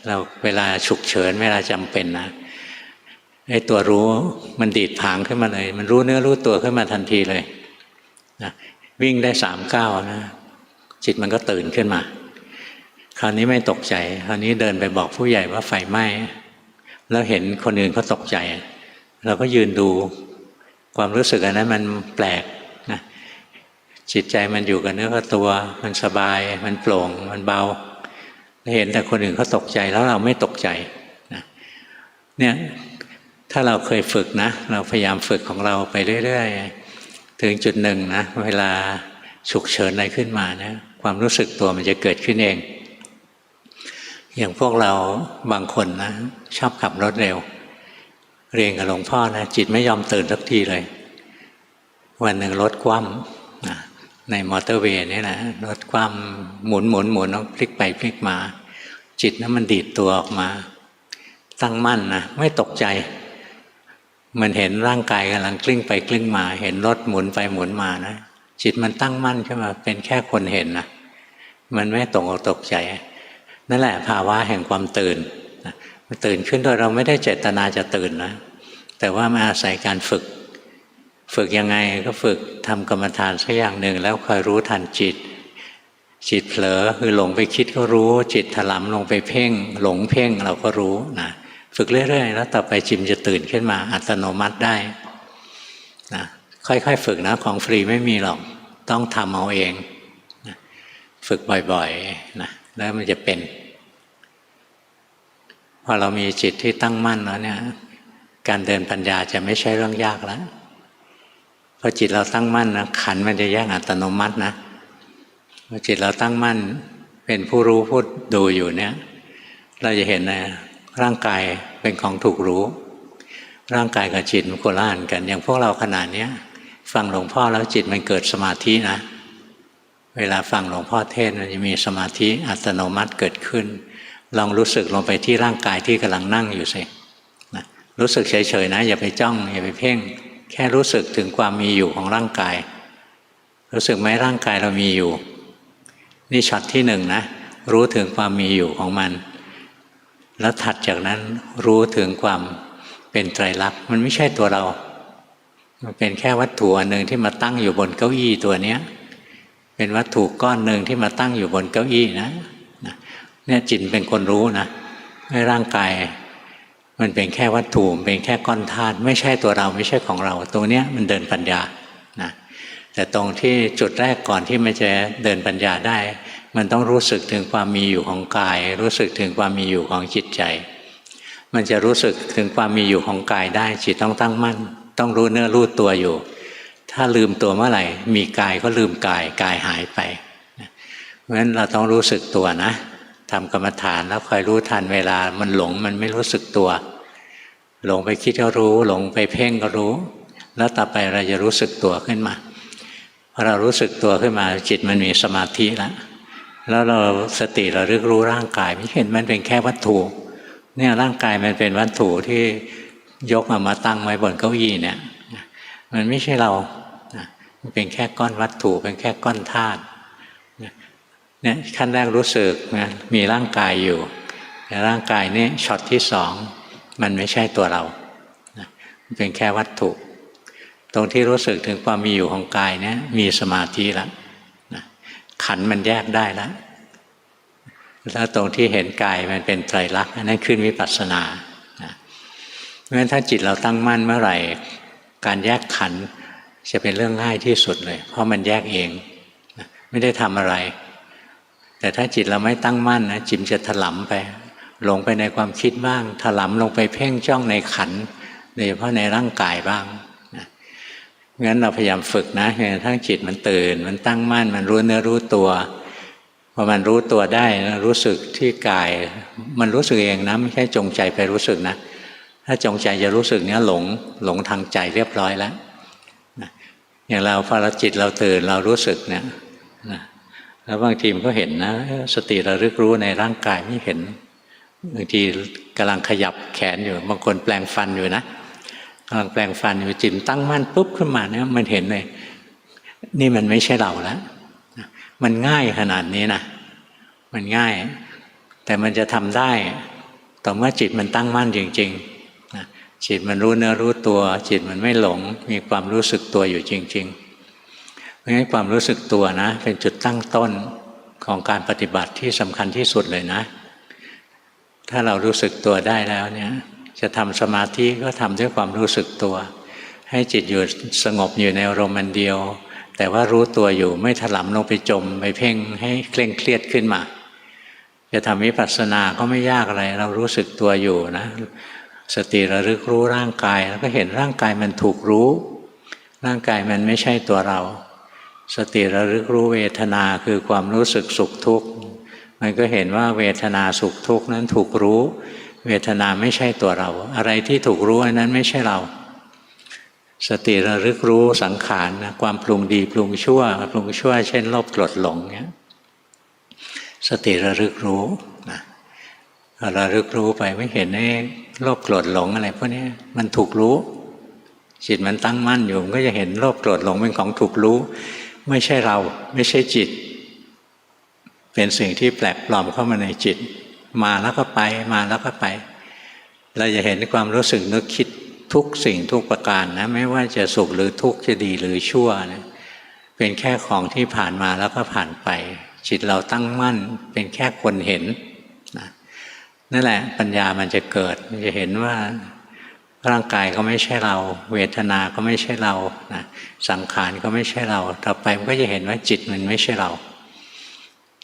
เราเวลาฉุกเฉินเวลาจำเป็นนะไอ้ตัวรู้มันดีดผางขึ้นมาเลยมันรู้เนื้อรู้ตัวขึ้นมาทันทีเลยนะวิ่งได้3 ก้าวนะจิตมันก็ตื่นขึ้นมาคราวนี้ไม่ตกใจคราวนี้เดินไปบอกผู้ใหญ่ว่าไฟไหม้แล้วเห็นคนอื่นเขาตกใจเราก็ยืนดูความรู้สึกอันนั้นมันแปลกนะจิตใจมันอยู่กับเนื้อกับตัวมันสบายมันโปร่งมันเบาเห็นแต่คนอื่นเขาตกใจแล้วเราไม่ตกใจนะเนี่ยถ้าเราเคยฝึกนะเราพยายามฝึกของเราไปเรื่อยๆถึงจุดหนึ่งนะเวลาฉุกเฉินอะไรขึ้นมานะความรู้สึกตัวมันจะเกิดขึ้นเองอย่างพวกเราบางคนนะชอบขับรถเร็วเรียนกับหลวงพ่อนะจิตไม่ยอมตื่นสักทีเลยวันหนึ่งรถคว่ำนะในมอเตอร์เวย์นี่นะรถคว่ำหมุนแล้วพลิกไปพลิกมาจิตนั้นมันดีดตัวออกมาตั้งมั่นนะไม่ตกใจมันเห็นร่างกายกำลังกลิ้งไปกลิ้งมาเห็นรถหมุนไปหมุนมานะจิตมันตั้งมั่นขึ้นมาเป็นแค่คนเห็นนะมันไม่ตกใจนั่นแหละภาวะแห่งความตื่นมันตื่นขึ้นโดยเราไม่ได้เจตนาจะตื่นนะแต่ว่ามาอาศัยการฝึกยังไงก็ฝึกทำกรรมฐานสักอย่างหนึ่งแล้วคอยรู้ทันจิตเผลอคือหลงไปคิดก็รู้จิตถลำลงไปเพ่งหลงเพ่งเราก็รู้นะฝึกเรื่อยๆแล้วต่อไปจิตจะตื่นขึ้นมาอัตโนมัติได้นะค่อยๆฝึกนะของฟรีไม่มีหรอกต้องทำเอาเองนะฝึกบ่อยๆนะแล้วมันจะเป็นพอเรามีจิตที่ตั้งมั่นแล้วเนี่ยการเดินปัญญาจะไม่ใช่เรื่องยากแล้วพอจิตเราตั้งมั่นนะขันธ์มันจะแยกอัตโนมัตินะพอจิตเราตั้งมั่นเป็นผู้รู้ผู้ดูอยู่เนี่ยเราจะเห็นนะร่างกายเป็นของถูกรู้ร่างกายกับจิตมันโคละอันกันอย่างพวกเราขนาดนี้ฟังหลวงพ่อแล้วจิตมันเกิดสมาธินะเวลาฟังหลวงพ่อเทศน์มันจะมีสมาธิอัตโนมัติเกิดขึ้น ลองรู้สึกลงไปที่ร่างกายที่กำลังนั่งอยู่สินะรู้สึกเฉยๆนะอย่าไปจ้องอย่าไปเพ่งแค่รู้สึกถึงความมีอยู่ของร่างกายรู้สึกไหมร่างกายเรามีอยู่นี่ช็อตที่หนึ่งนะรู้ถึงความมีอยู่ของมันแล้วถัดจากนั้นรู้ถึงความเป็นไตรลักษณ์มันไม่ใช่ตัวเรามันเป็นแค่วัตถุอันหนึ่งที่มาตั้งอยู่บนเก้าอี้ตัวเนี้ยเป็นวัตถุก้อนหนึ่งที่มาตั้งอยู่บนเก้าอี้นะเนี่ยจิตเป็นคนรู้นะให้ร่างกายมันเป็นแค่วัตถุเป็นแค่ก้อนธาตุไม่ใช่ตัวเราไม่ใช่ของเราตรงเนี้ยมันเดินปัญญานะแต่ตรงที่จุดแรกก่อนที่มันจะเดินปัญญาได้มันต้องรู้สึกถึงความมีอยู่ของกายรู้สึกถึงความมีอยู่ของจิตใจมันจะรู้สึกถึงความมีอยู่ของกายได้จิตต้องตั้งมั่นต้องรู้เนื้อรู้ตัวอยู่ถ้าลืมตัวเมื่อไหร่มีกายก็ลืมกายกายหายไปเพราะฉะนั้นเราต้องรู้สึกตัวนะทำกรรมฐานแล้วคอยรู้ทันเวลามันหลงมันไม่รู้สึกตัวหลงไปคิดก็รู้หลงไปเพ่งก็รู้แล้วต่อไปเราจะรู้สึกตัวขึ้นมาพอเรารู้สึกตัวขึ้นมาจิตมันมีสมาธิแล้วเราสติเราลึกรู้ร่างกายไม่เห็นมันเป็นแค่วัตถุเนี่ยร่างกายมันเป็นวัตถุที่ยกมาตั้งไว้บนเก้าอี้เนี่ยมันไม่ใช่เรามันเป็นแค่ก้อนวัตถุเป็นแค่ก้อนธาตุเนี่ยขั้นแรกรู้สึกนะมีร่างกายอยู่แต่ร่างกายนี้ช็อตที่สองมันไม่ใช่ตัวเรามันเป็นแค่วัตถุตรงที่รู้สึกถึงความมีอยู่ของกายเนี่ยมีสมาธิแล้วขันธ์มันแยกได้แล้วตรงที่เห็นกายมันเป็นไตรลักษณ์นั่นขึ้นวิปัสสนาเพราะฉะนั้นถ้าจิตเราตั้งมั่นเมื่อไหร่การแยกขันธ์จะเป็นเรื่องง่ายที่สุดเลยเพราะมันแยกเองไม่ได้ทำอะไรแต่ถ้าจิตเราไม่ตั้งมั่นนะจิตจะถลำไปหลงไปในความคิดบ้างถลำลงไปเพ่งจ้องในขันธ์โดยเฉพาะในร่างกายบ้างงั้นเราพยายามฝึกนะทั้งจิตมันตื่นมันตั้งมั่นมันรู้เนื้อรู้ตัวพอมันรู้ตัวได้รู้สึกที่กายมันรู้สึกเองนะไม่ใช่จงใจไปรู้สึกนะถ้าจงใจจะรู้สึกเนี้ยหลงทางใจเรียบร้อยแล้วอย่างเราพอจิตเราตื่นเรารู้สึกเนี่ยแล้วบางทีมันก็เห็นนะสติระลึกรู้ในร่างกายไม่เห็นบางทีกำลังขยับแขนอยู่บางคนแปลงฟันอยู่นะกำลังแปลงฟันอยู่จิตตั้งมั่นปุ๊บขึ้นมาเนี่ยมันเห็นเลยนี่มันไม่ใช่เราแล้วมันง่ายขนาดนี้นะมันง่ายแต่มันจะทำได้ต่อเมื่อจิตมันตั้งมั่นจริงๆจิตมันรู้เนื้อรู้ตัวจิตมันไม่หลงมีความรู้สึกตัวอยู่จริงๆเพราะงั้นความรู้สึกตัวนะเป็นจุดตั้งต้นของการปฏิบัติที่สำคัญที่สุดเลยนะถ้าเรารู้สึกตัวได้แล้วเนี่ยจะทำสมาธิก็ทำด้วยความรู้สึกตัวให้จิตอยู่สงบอยู่ในอารมณ์เดียวแต่ว่ารู้ตัวอยู่ไม่ถลำลงไปจมไปเพ่งให้เคร่งเครียดขึ้นมาจะทำวิปัสสนาก็ไม่ยากอะไรเรารู้สึกตัวอยู่นะสติระลึกรู้ร่างกายแล้วก็เห็นร่างกายมันถูกรู้ร่างกายมันไม่ใช่ตัวเราสติระลึกรู้เวทนาคือความรู้สึกสุขทุกข์มันก็เห็นว่าเวทนาสุขทุกข์นั้นถูกรู้เวทนาไม่ใช่ตัวเราอะไรที่ถูกรู้อันนั้นไม่ใช่เราสติระลึกรู้สังขารนะความปรุงดีปรุงชั่วเช่นโลภโกรธหลงเนี่ยสติระลึกรู้นะระลึกรู้ไปไม่เห็นไอ้โลภโกรธหลงอะไรพวกนี้มันถูกรู้จิตมันตั้งมั่นอยู่มันก็จะเห็นโลภโกรธหลงเป็นของถูกรู้ไม่ใช่เราไม่ใช่จิตเป็นสิ่งที่แปลกปลอมเข้ามาในจิตมาแล้วก็ไปมาแล้วก็ไปเราจะเห็นความรู้สึกนึกคิดทุกสิ่งทุกประการนะไม่ว่าจะสุขหรือทุกข์จะดีหรือชั่วนะเป็นแค่ของที่ผ่านมาแล้วก็ผ่านไปจิตเราตั้งมั่นเป็นแค่คนเห็นนะนั่นแหละปัญญามันจะเกิดมันจะเห็นว่าร่างกายก็ไม่ใช่เราเวทนาก็ไม่ใช่เรานะสังขารก็ไม่ใช่เราต่อไปมันก็จะเห็นว่าจิตมันไม่ใช่เรา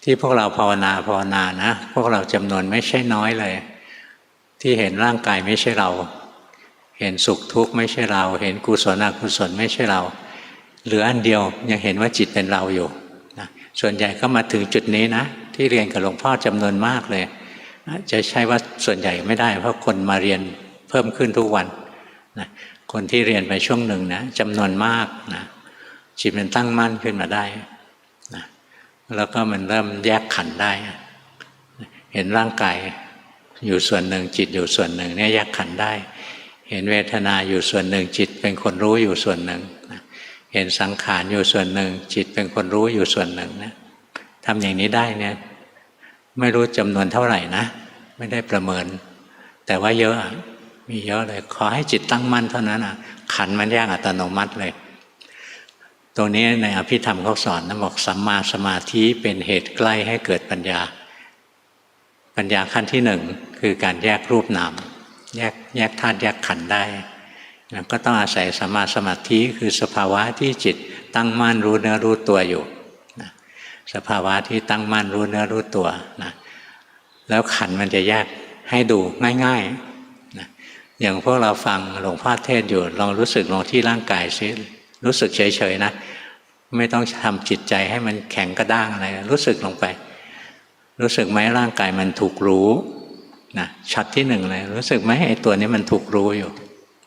ที่พวกเราภาวนานะพวกเราจำนวนไม่ใช่น้อยเลยที่เห็นร่างกายไม่ใช่เราเห็นสุขทุกข์ไม่ใช่เราเห็นกุศลอกุศลไม่ใช่เราเหลืออันเดียวยังเห็นว่าจิตเป็นเราอยู่นะส่วนใหญ่ก็มาถึงจุดนี้นะที่เรียนกับหลวงพ่อจำนวนมากเลยจะใช่ว่าส่วนใหญ่ไม่ได้เพราะคนมาเรียนเพิ่มขึ้นทุกวันนะคนที่เรียนไปช่วงหนึ่งนะจำนวนมากนะจิตมันตั้งมั่นขึ้นมาได้นะแล้วก็มันเริ่มแยกขันธ์ได้ เห็นร่างกายอยู่ส่วนหนึ่งจิตอยู่ส่วนหนึ่งเนี่ยแยกขันธ์ได้เห็นเวทนาอยู่ส่วนหนึ่งจิตเป็นคนรู้อยู่ส่วนหนึ่งเห็นสังขารอยู่ส่วนหนึ่งจิตเป็นคนรู้อยู่ส่วนหนึ่งนะทำอย่างนี้ได้เนี่ยไม่รู้จำนวนเท่าไหร่นะไม่ได้ประเมินแต่ว่าเยอะมีเยอะเลยขอให้จิตตั้งมั่นเท่านั้นขันธ์มันแยกอัตโนมัติเลยตรงนี้ในอภิธรรมเขาสอนนะบอกสัมมาสมาธิเป็นเหตุใกล้ให้เกิดปัญญาปัญญาขั้นที่หนึ่งคือการแยกรูปนามแยกธาตุแยกขันธ์ได้ก็ต้องอาศัยสัมมาสมาธิคือสภาวะที่จิตตั้งมั่นรู้เนื้อรู้ตัวอยู่นะสภาวะที่ตั้งมั่นรู้เนื้อรู้ตัวนะแล้วขันธ์มันจะแยกให้ดูง่ายๆนะอย่างพวกเราฟังหลวงพ่อเทศอยู่ลองรู้สึกลงที่ร่างกายซิรู้สึกเฉยๆนะไม่ต้องทำจิตใจให้มันแข็งกระด้างอะไรรู้สึกลงไปรู้สึกไหมร่างกายมันถูกรู้นะช็อตที่หนึ่งเลยรู้สึกไหมไอ้ตัวนี้มันถูกรู้อยู่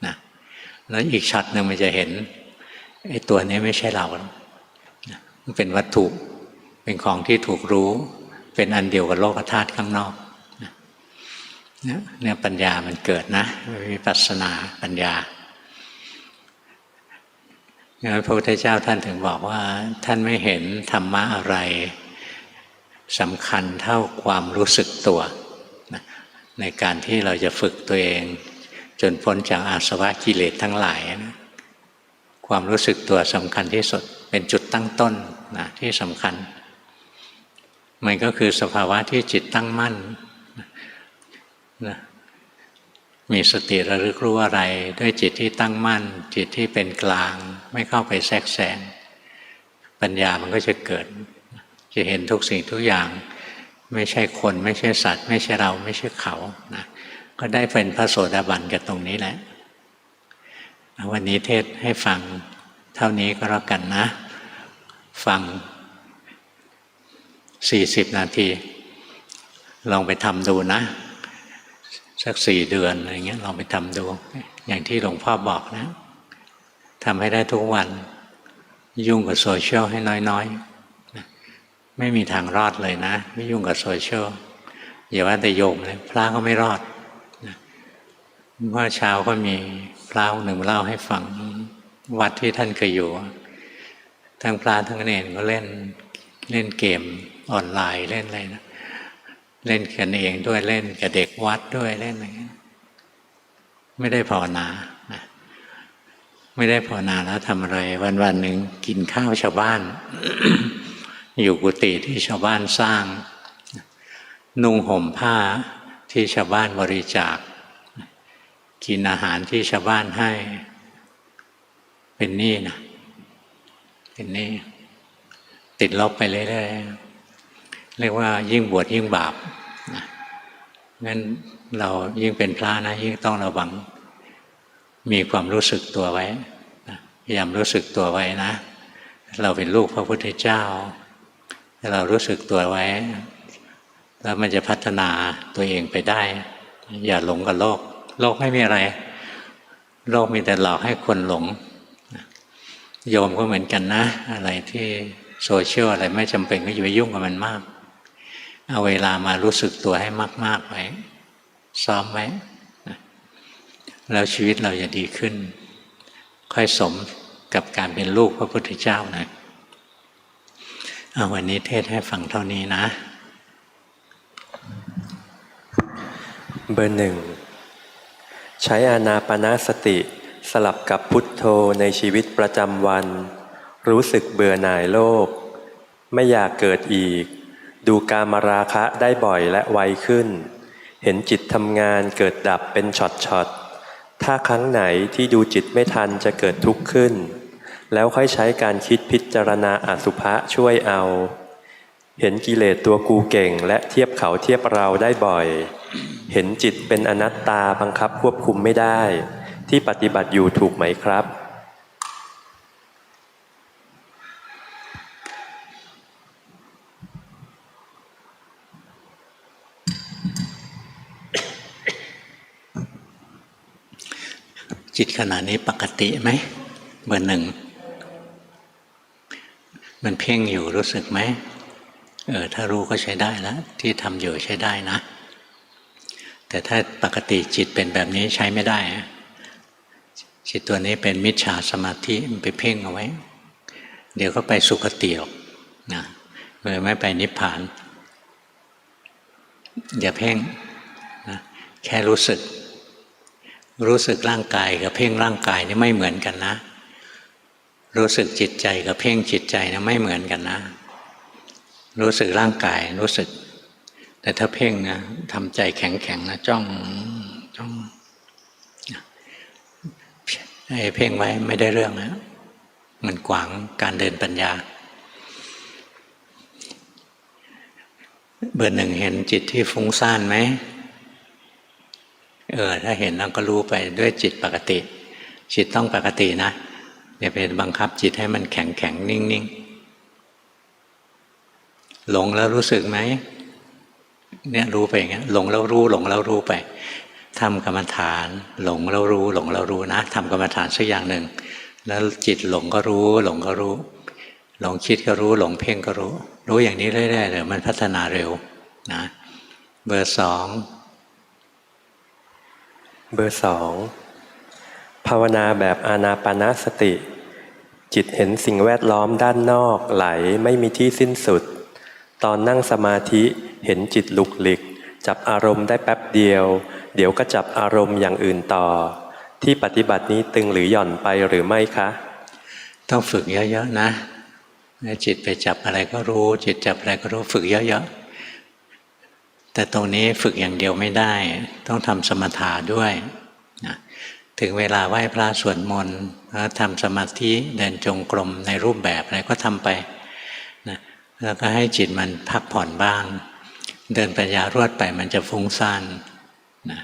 นะแล้วอีกช็อตหนึ่งมันจะเห็นไอ้ตัวนี้ไม่ใช่เรานะมันเป็นวัตถุเป็นของที่ถูกรู้เป็นอันเดียวกับโลกธาตุข้างนอกนะเนี่ยปัญญามันเกิดนะวิปัสสนาปัญญาพระพุทธเจ้าท่านถึงบอกว่าท่านไม่เห็นธรรมะอะไรสำคัญเท่าความรู้สึกตัวนะในการที่เราจะฝึกตัวเองจนพ้นจากอาสวะกิเลสทั้งหลายนะความรู้สึกตัวสำคัญที่สุดเป็นจุดตั้งต้นนะที่สำคัญมันก็คือสภาวะที่จิตตั้งมั่นนะมีสติระลึกรู้อะไรด้วยจิตที่ตั้งมั่นจิตที่เป็นกลางไม่เข้าไปแทรกแซงปัญญามันก็จะเกิดจะเห็นทุกสิ่งทุกอย่างไม่ใช่คนไม่ใช่สัตว์ไม่ใช่เราไม่ใช่เขานะก็ได้เป็นพระโสดาบันกันตรงนี้แหละวันนี้เทศให้ฟังเท่านี้ก็แล้วกันนะฟัง40 นาทีลองไปทำดูนะสัก4 เดือนอะไรเงี้ยลองไปทำดูอย่างที่หลวงพ่อบอกนะทำให้ได้ทุกวันยุ่งกับโซเชียลให้น้อยๆนะไม่มีทางรอดเลยนะไม่ยุ่งกับโซเชียลอย่าว่าแต่โยมเลยพระก็ไม่รอดนะเมื่อเช้าก็มีพระหนึ่งเล่าให้ฟังวัดที่ท่านเคยอยู่ทั้งพระทั้งเนรก็เล่นเกมออนไลน์เล่นอะไรนะเล่นกันเองด้วยเล่นกับเด็กวัดด้วยเล่นอะไรไม่ได้ภาวนาไม่ได้ภาวนาแล้วทำอะไรวันหนึ่งกินข้าวชาวบ้าน อยู่กุฏิที่ชาวบ้านสร้างนุ่งห่มผ้าที่ชาวบ้านบริจาคกินอาหารที่ชาวบ้านให้เป็นหนี้นะเป็นหนี้ติดลบไปเรื่อยๆเรียกว่ายิ่งบวชยิ่งบาปนะงั้นเรายิ่งเป็นพระนะยิ่งต้องระวังมีความรู้สึกตัวไว้นะพยายามรู้สึกตัวไว้นะเราเป็นลูกพระพุทธเจ้าเรารู้สึกตัวไว้แล้วมันจะพัฒนาตัวเองไปได้อย่าหลงกับโลกโลกไม่มีอะไรโลกมีแต่หลอกให้คนหลงโยมก็เหมือนกันนะอะไรที่โซเชียลอะไรไม่จำเป็นก็อย่าไปยุ่งกับมันมากเอาเวลามารู้สึกตัวให้มากๆไว้ซ้อมไว้แล้วชีวิตเราจะดีขึ้นค่อยสมกับการเป็นลูกพระพุทธเจ้านะวันนี้เทศให้ฟังเท่านี้นะเบอร์ 1ใช้อานาปานสติสลับกับพุทโธในชีวิตประจำวันรู้สึกเบื่อหน่ายโลกไม่อยากเกิดอีกดูกามราคะได้บ่อยและไวขึ้นเห็นจิตทำงานเกิดดับเป็นช็อตๆถ้าครั้งไหนที่ดูจิตไม่ทันจะเกิดทุกข์ขึ้นแล้วค่อยใช้การคิดพิจารณาอสุภะช่วยเอาเห็นกิเลสตัวกูเก่งและเทียบเขาเทียบเราได้บ่อยเห็นจิตเป็นอนัตตาบังคับควบคุมไม่ได้ที่ปฏิบัติอยู่ถูกไหมครับจิตขณะนี้ปกติไหมเบอร์ 1มันเพ่งอยู่รู้สึกไหม ถ้ารู้ก็ใช้ได้แล้วที่ทำอยู่ใช้ได้นะแต่ถ้าปกติจิตเป็นแบบนี้ใช้ไม่ได้จิตตัวนี้เป็นมิจฉาสมาธิมันไปเพ่งเอาไว้เดี๋ยวก็ไปสุคติหรอกนะเลยไม่ไปนิพพานอย่าเพ่งนะแค่รู้สึกร่างกายกับเพ่งร่างกายนี่ไม่เหมือนกันนะรู้สึกจิตใจกับเพ่งจิตใจนะไม่เหมือนกันนะรู้สึกร่างกายรู้สึกแต่ถ้าเพ่งนะทำใจแข็งๆนะจ้องไอ้เพ่งไว้ไม่ได้เรื่องนะมันขวางการเดินปัญญาเบอร์หนึ่งเห็นจิตที่ฟุ้งซ่านไหมถ้าเห็นเราก็รู้ไปด้วยจิตปกติจิตต้องปกตินะอย่าไปบังคับจิตให้มันแข็งนิ่งหลงแล้วรู้สึกไหมเนี่ยรู้ไปอย่างเงี้ยหลงแล้วรู้ไปทำกรรมฐานหลงแล้วรู้นะทำกรรมฐานสักอย่างหนึ่งแล้วจิตหลงก็รู้หลงคิดก็รู้หลงเพ่งก็รู้อย่างนี้เรื่อยๆเดี๋ยวมันพัฒนาเร็วนะเบอร์สองภาวนาแบบอานาปานสติจิตเห็นสิ่งแวดล้อมด้านนอกไหลไม่มีที่สิ้นสุดตอนนั่งสมาธิเห็นจิตลุกหลิกจับอารมณ์ได้แป๊บเดียวเดี๋ยวก็จับอารมณ์อย่างอื่นต่อที่ปฏิบัตินี้ตึงหรือหย่อนไปหรือไม่คะต้องฝึกเยอะๆนะจิตไปจับอะไรก็รู้จิตจับอะไรก็รู้ฝึกเยอะๆแต่ตรงนี้ฝึกอย่างเดียวไม่ได้ต้องทำสมถะด้วยนะถึงเวลาไหว้พระสวดมนต์ทำสมาธิเดินจงกรมในรูปแบบอะไรก็ทำไปนะแล้วก็ให้จิตมันพักผ่อนบ้างเดินปัญญารวดไปมันจะฟุ้งซ่านนะ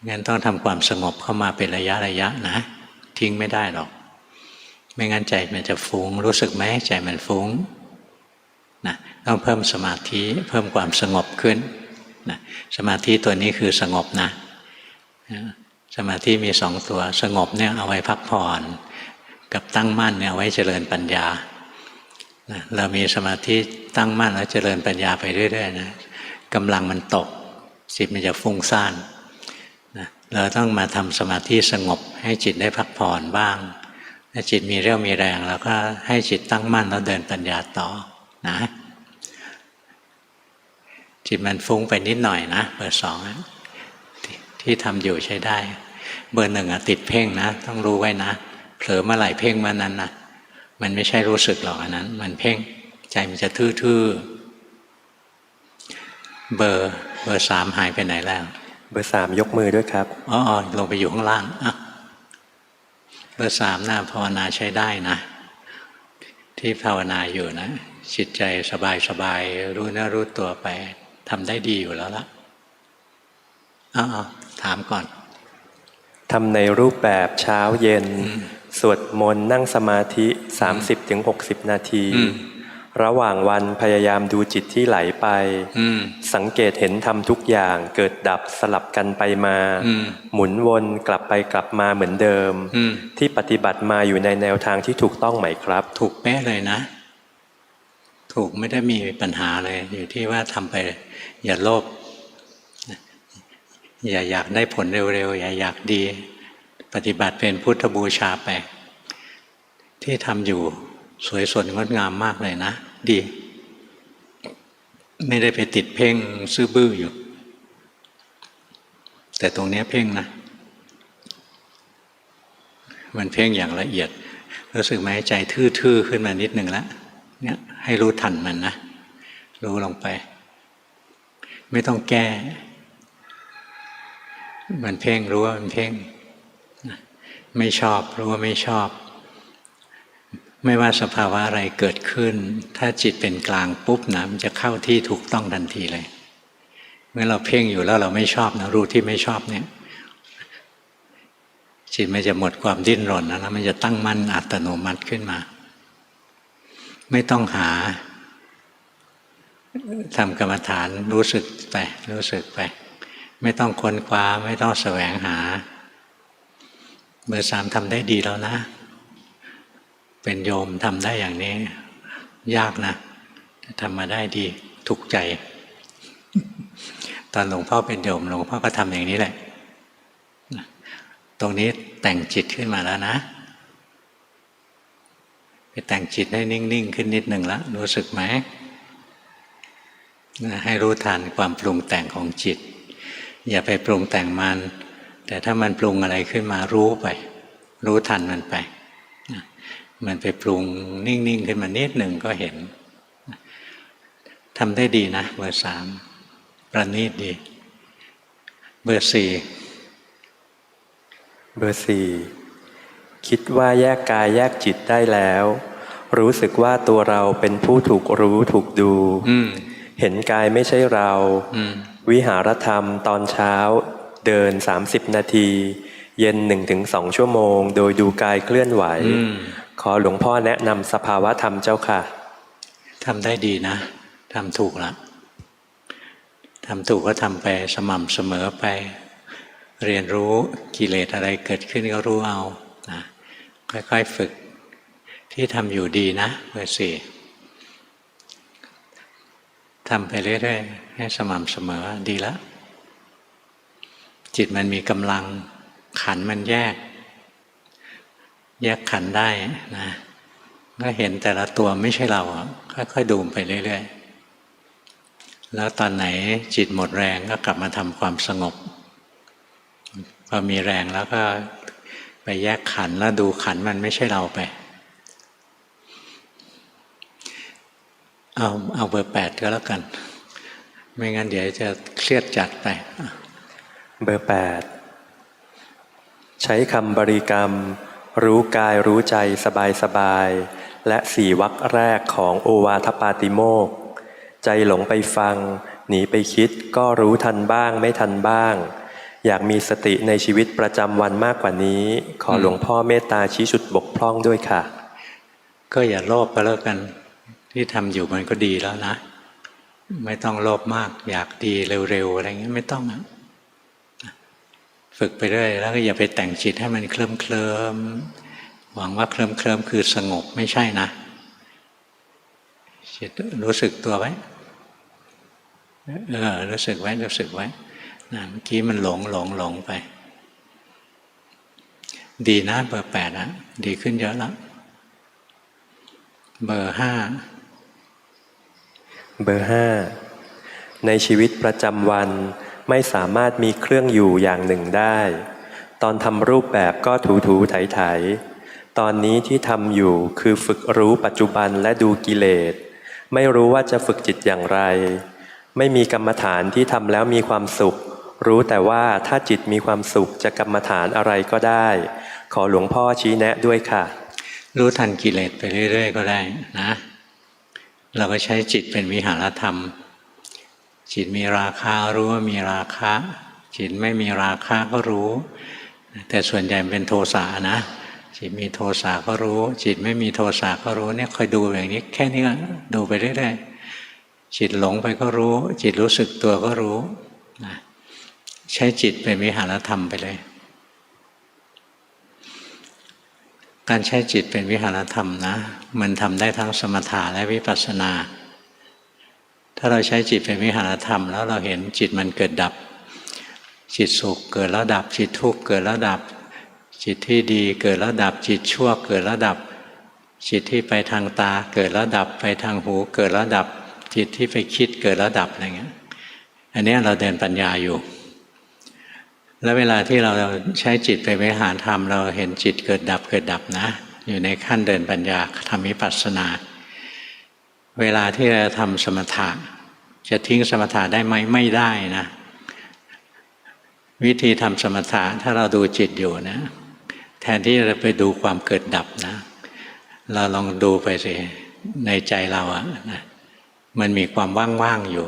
งั้นต้องทำความสงบเข้ามาเป็นระยะนะทิ้งไม่ได้หรอกไม่งั้นใจมันจะฟุ้งรู้สึกไหมใจมันฟุ้งนะต้องเพิ่มสมาธิเพิ่มความสงบขึ้นนะสมาธิตัวนี้คือสงบนะสมาธิมีสองตัวสงบเนี่ยเอาไว้พักผ่อนกับตั้งมั่นเนี่ยเอาไว้เจริญปัญญาเรามีสมาธิตั้งมั่นแล้วเจริญปัญญาไปเรื่อยๆนะกำลังมันตกจิตมันจะฟุ้งซ่านนะเราต้องมาทำสมาธิสงบให้จิตได้พักผ่อนบ้างถ้าจิตมีเรี่ยวมีแรงเราก็ให้จิตตั้งมั่นแล้วเดินปัญญาต่อนะจิตมันฟุ้งไปนิดหน่อยนะเบอร์สองที่ทำอยู่ใช้ได้เบอร์หนึ่งติดเพ่งนะต้องรู้ไว้นะเผลอเมื่อไหร่เพ่งเมื่อนั้นนะมันไม่ใช่รู้สึกหรอกอันนั้นมันเพ่งใจมันจะทื่อๆเบอร์สามหายไปไหนแล้วเบอร์สามยกมือด้วยครับอ๋อลงไปอยู่ข้างล่างเบอร์สามน่าภาวนาใช้ได้นะที่ภาวนาอยู่นะจิตใจสบายรู้เนื้อรู้ตัวไปทำได้ดีอยู่แล้วล่ะถามก่อนทำในรูปแบบเช้าเย็นสวดมนต์นั่งสมาธิ 30-60 นาทีระหว่างวันพยายามดูจิตที่ไหลไปสังเกตเห็นทำทุกอย่างเกิดดับสลับกันไปมาหมุนวนกลับไปกลับมาเหมือนเดิมที่ปฏิบัติมาอยู่ในแนวทางที่ถูกต้องไหมครับถูกแป๊ะเลยนะถูกไม่ได้มีปัญหาเลยอยู่ที่ว่าทำไปอย่าโลภอย่าอยากได้ผลเร็วๆอย่าอยากดีปฏิบัติเป็นพุทธบูชาไปที่ทำอยู่สวยสดงดงามมากเลยนะดีไม่ได้ไปติดเพ่งซื่อบื้ออยู่แต่ตรงนี้เพ่งนะมันเพ่งอย่างละเอียดรู้สึกไหมใจทื่อๆขึ้นมานิดหนึ่งแล้วเนี่ยให้รู้ทันมันนะรู้ลงไปไม่ต้องแก้มันเพ่งรู้ว่ามันเพ่งไม่ชอบรู้ว่าไม่ชอบไม่ว่าสภาวะอะไรเกิดขึ้นถ้าจิตเป็นกลางปุ๊บนะมันจะเข้าที่ถูกต้องทันทีเลยเมื่อเราเพ่งอยู่แล้วเราไม่ชอบนะรู้ที่ไม่ชอบเนี่ยจิตมันจะหมดความดิ้นรนนะแล้วมันจะตั้งมั่นอัตโนมัติขึ้นมาไม่ต้องหาทำกรรมฐานรู้สึกไปไม่ต้องค้นคว้าไม่ต้องแสวงหาเบอร์สามทำได้ดีแล้วนะเป็นโยมทำได้อย่างนี้ยากนะ ทำมาได้ดีถูกใจ ตอนหลวงพ่อเป็นโยมหลวงพ่อก็ทำอย่างนี้แหละตรงนี้แต่งจิตขึ้นมาแล้วนะไปแต่งจิตให้นิ่งๆขึ้นนิดหนึ่งแล้วรู้สึกไหมให้รู้ทันความปรุงแต่งของจิตอย่าไปปรุงแต่งมันแต่ถ้ามันปรุงอะไรขึ้นมารู้ไปรู้ทันมันไปมันไปปรุงนิ่งๆขึ้นมานิดหนึ่งก็เห็นทำได้ดีนะเบอร์ 3ประณีตดีเบอร์ 4เบอร์ 4คิดว่าแยกกายแยกจิตได้แล้วรู้สึกว่าตัวเราเป็นผู้ถูกรู้ถูกดูเห็นกายไม่ใช่เราวิหารธรรมตอนเช้าเดิน30 นาทีเย็น 1-2 ชั่วโมงโดยดูกายเคลื่อนไหวขอหลวงพ่อแนะนำสภาวะธรรมเจ้าค่ะทำได้ดีนะทำถูกละทำถูกก็ทำไปสม่ำเสมอไปเรียนรู้กิเลสอะไรเกิดขึ้นก็รู้เอานะค่อยๆฝึกที่ทำอยู่ดีนะเบอร์ 4ทำไปเรื่อยๆให้สม่ำเสมอดีแล้วจิตมันมีกำลังขันธ์มันแยกขันธ์ได้นะก็เห็นแต่ละตัวไม่ใช่เราค่อยๆดูไปเรื่อยๆแล้วตอนไหนจิตหมดแรงก็กลับมาทำความสงบพอมีแรงแล้วก็ไปแยกขันธ์แล้วดูขันธ์มันไม่ใช่เราไปเอาเบอร์ 8ก็แล้วกันไม่งั้นเดี๋ยวจะเครียดจัดไปเบอร์ 8ใช้คำบริกรรมรู้กายรู้ใจสบายๆและ4 วรรคแรกของโอวาทปาติโมกข์ใจหลงไปฟังหนีไปคิดก็รู้ทันบ้างไม่ทันบ้างอยากมีสติในชีวิตประจำวันมากกว่านี้ขอหลวงพ่อเมตตาชี้จุดบกพร่องด้วยค่ะก็อย่าโลภก็แล้วกันที่ทำอยู่มันก็ดีแล้วนะไม่ต้องโลภมากอยากดีเร็วๆอะไรเงี้ยไม่ต้องฝึกไปเรื่อยแล้วก็อย่าไปแต่งจิตให้มันเคลิ้มหวังว่าเคลิ้มคือสงบไม่ใช่นะจิตรู้สึกตัวไว้รู้สึกไว้นะเมื่อกี้มันหลงไปดีนะเบอร์ 8นะดีขึ้นเยอะแล้วเบอร์ 5ในชีวิตประจำวันไม่สามารถมีเครื่องอยู่อย่างหนึ่งได้ตอนทำรูปแบบก็ถูไถตอนนี้ที่ทำอยู่คือฝึกรู้ปัจจุบันและดูกิเลสไม่รู้ว่าจะฝึกจิตอย่างไรไม่มีกรรมฐานที่ทำแล้วมีความสุขรู้แต่ว่าถ้าจิตมีความสุขจะกรรมฐานอะไรก็ได้ขอหลวงพ่อชี้แนะด้วยค่ะรู้ทันกิเลสไปเรื่อยๆก็ได้นะเราก็ใช้จิตเป็นวิหารธรรมจิตมีราคะรู้ว่ามีราคะจิตไม่มีราคะก็รู้แต่ส่วนใหญ่เป็นโทสะนะจิตมีโทสะก็รู้จิตไม่มีโทสะก็รู้เนี่ยคอยดูอย่างนี้แค่นี้ก็ดูไปเรื่อยๆจิตหลงไปก็รู้จิตรู้สึกตัวก็รู้นะใช้จิตเป็นวิหารธรรมไปเลยการใช้จิตเป็นวิหารธรรมนะมันทำได้ทั้งสมถะและวิปัสสนาถ้าเราใช้จิตเป็นวิหารธรรมแล้วเราเห็นจิตมันเกิดดับจิตสุขเกิดแล้วดับจิตทุกข์เกิดแล้วดับจิตที่ดีเกิดแล้วดับจิตชั่วเกิดแล้วดับจิตที่ไปทางตาเกิดแล้วดับไปทางหูเกิดแล้วดับจิตที่ไปคิดเกิดแล้วดับอะไรเงี้ยอันนี้เราเดินปัญญาอยู่แล้วเวลาที่เราใช้จิตเป็นวิหารธรรมเราเห็นจิตเกิดดับนะอยู่ในขั้นเดินปัญญาทำวิปัสสนาเวลาที่เราทำสมถะจะทิ้งสมถะได้ไหมไม่ได้นะวิธีทำสมถะถ้าเราดูจิตอยู่นะแทนที่จะไปดูความเกิดดับนะเราลองดูไปสิในใจเราอะนะมันมีความว่างๆอยู่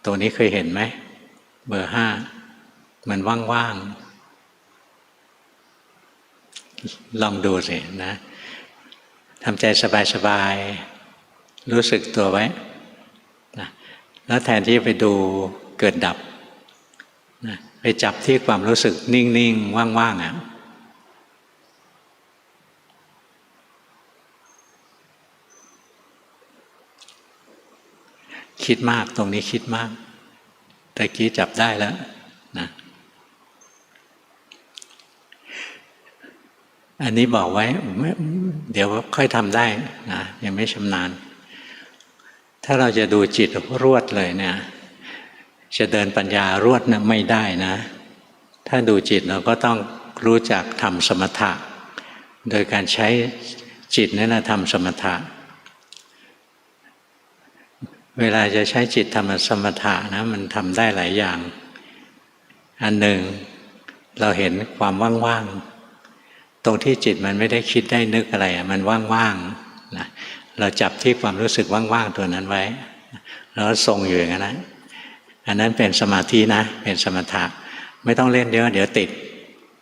ตัวนี้เคยเห็นไหมเบอร์ 5มันว่างๆลองดูสินะทำใจสบายๆรู้สึกตัวไว้นะแล้วแทนที่ไปดูเกิดดับนะไปจับที่ความรู้สึกนิ่งๆว่างๆอ่ะ คิดมากตรงนี้คิดมากตะกี้จับได้แล้วนะอันนี้บอกไว้เดี๋ยวค่อยทำได้นะยังไม่ชำนาญถ้าเราจะดูจิตรวดเลยเนี่ยจะเดินปัญญารวดนะไม่ได้นะถ้าดูจิตเราก็ต้องรู้จักทำสมถะโดยการใช้จิตนั่นนะทำสมถะเวลาจะใช้จิตทำสมถะนะมันทำได้หลายอย่างอันหนึ่งเราเห็นความว่างๆตรงที่จิตมันไม่ได้คิดได้นึกอะไรมันว่างๆนะเราจับที่ความรู้สึกว่างๆตัวนั้นไว้แล้วทรงอยู่อย่างนั้นนะอันนั้นเป็นสมาธินะเป็นสมถะไม่ต้องเล่นเยอะเดี๋ยวติด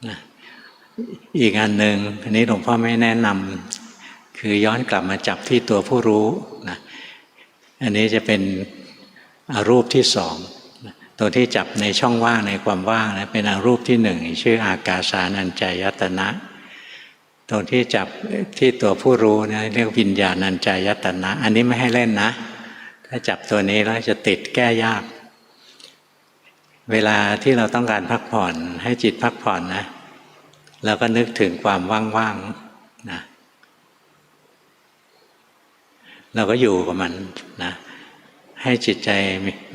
นะอีกอันหนึ่งอันนี้หลวงพ่อไม่แนะนำคือย้อนกลับมาจับที่ตัวผู้รู้นะอันนี้จะเป็นอรูปที่สองตัวที่จับในช่องว่างในความว่างนะเป็นอรูปที่หนึ่งชื่ออากาสานัญจายตนะตรงที่จับที่ตัวผู้รู้นะเรียกวิญญาณัญจายตนะอันนี้ไม่ให้เล่นนะถ้าจับตัวนี้แล้วจะติดแก้ยากเวลาที่เราต้องการพักผ่อนให้จิตพักผ่อนนะเราก็นึกถึงความว่างๆนะเราก็อยู่กับมันนะให้จิตใจ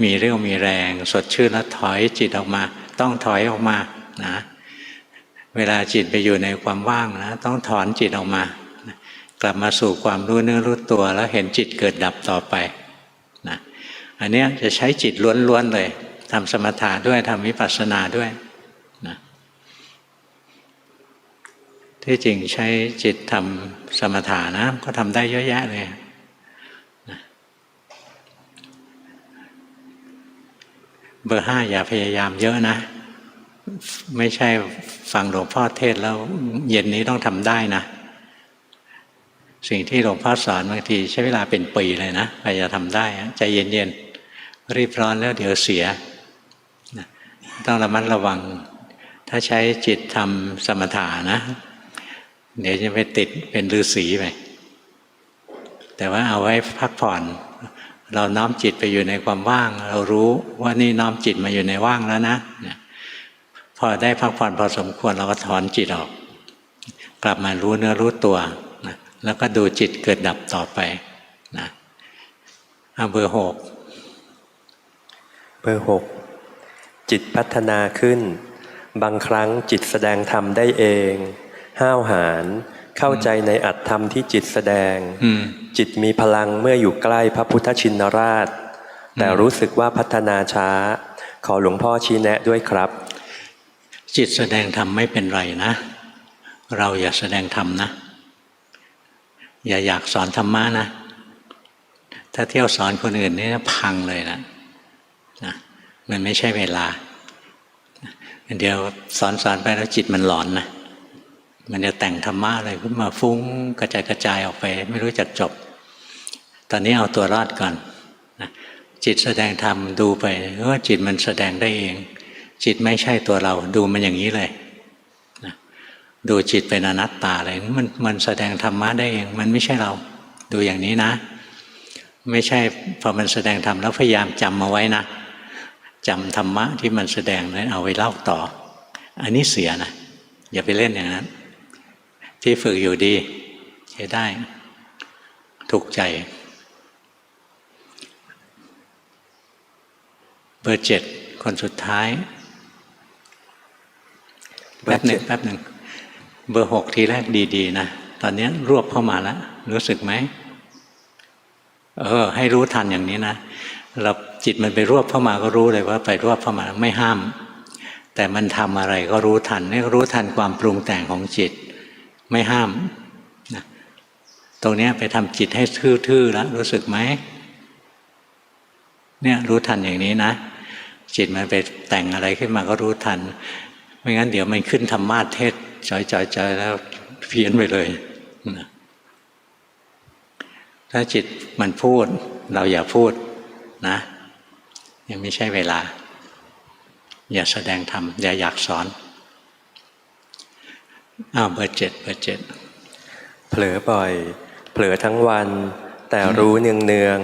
มีเรี่ยวมีแรงสดชื่นแล้วถอยจิตออกมาต้องถอยออกมานะเวลาจิตไปอยู่ในความว่างนะต้องถอนจิตออกมากลับมาสู่ความรู้เนื้อรู้ตัวแล้วเห็นจิตเกิดดับต่อไปนะอันนี้จะใช้จิตล้วนๆเลยทำสมถะด้วยทำวิปัสสนาด้วยนะที่จริงใช้จิตทำสมถะนะก็ทำได้เยอะแยะเลยนะเบอร์ 5อย่าพยายามเยอะนะไม่ใช่ฟังหลวงพ่อเทศแล้วเย็นนี้ต้องทำได้นะสิ่งที่หลวงพ่อสอนบางทีใช้เวลาเป็นปีเลยนะใครจะทำได้ใจเย็นๆรีบร้อนแล้วเดี๋ยวเสียต้องระมัดระวังถ้าใช้จิตทำสมถะนะเดี๋ยวจะไปติดเป็นฤาษีไปแต่ว่าเอาไว้พักผ่อนเราน้อมจิตไปอยู่ในความว่างเรารู้ว่านี่น้อมจิตมาอยู่ในว่างแล้วนะพอได้พักผ่อนพอสมควรเราก็ถอนจิตออกกลับมารู้เนื้อรู้ตัวนะแล้วก็ดูจิตเกิดดับต่อไปนะเอาเบอร์ 6เบอร์ 6จิตพัฒนาขึ้นบางครั้งจิตแสดงธรรมได้เองห้าวหาญเข้าใจในอัตธรรมที่จิตแสดงจิตมีพลังเมื่ออยู่ใกล้พระพุทธชินราชแต่รู้สึกว่าพัฒนาช้าขอหลวงพ่อชี้แนะด้วยครับจิตแสดงธรรมไม่เป็นไรนะเราอย่าแสดงธรรมนะอย่าอยากสอนธรรมะนะถ้าเที่ยวสอนคนอื่นนี่พังเลยนะมันไม่ใช่เวลาเดี๋ยวสอนไปแล้วจิตมันหลอนนะมันจะแต่งธรรมะอะไรขึ้นมาฟุ้งกระจายออกไปไม่รู้จักจบตอนนี้เอาตัวรอดก่อนนะจิตแสดงธรรมดูไปว่าจิตมันแสดงได้เองจิตไม่ใช่ตัวเราดูมันอย่างนี้เลยนะดูจิตเป็นอนัตตาเลยมันแสดงธรรมะได้เองมันไม่ใช่เราดูอย่างนี้นะไม่ใช่พอมันแสดงธรรมแล้วพยายามจำมาไว้นะจำธรรมะที่มันแสดงนั้นเอาไว้เล่าต่ออันนี้เสียนะอย่าไปเล่นอย่างนั้นที่ฝึกอยู่ดีใช้ได้ถูกใจเบอร์ 7คนสุดท้ายแป๊บหนึ่งเบอร์ 6ทีแรกดีๆนะตอนนี้รวบเข้ามาแล้วรู้สึกไหมให้รู้ทันอย่างนี้นะเราจิตมันไปรวบเข้ามาก็รู้เลยว่าไปรวบเข้ามาไม่ห้ามแต่มันทำอะไรก็รู้ทันนี่รู้ทันความปรุงแต่งของจิตไม่ห้ามนะตรงนี้ไปทำจิตให้ทื่อๆแล้วรู้สึกไหมเนี่ยรู้ทันอย่างนี้นะจิตมันไปแต่งอะไรขึ้นมาก็รู้ทันไม่งั้นเดี๋ยวมันขึ้นธรรมาสเทศจ่อยๆแล้วเพี้ยนไปเลยนะถ้าจิตมันพูดเราอย่าพูดนะยังไม่ใช่เวลาอย่าแสดงธรรมอย่าอยากสอนเบอร์ 7เผลอบ่อยเผลอทั้งวันแต่รู้เนือง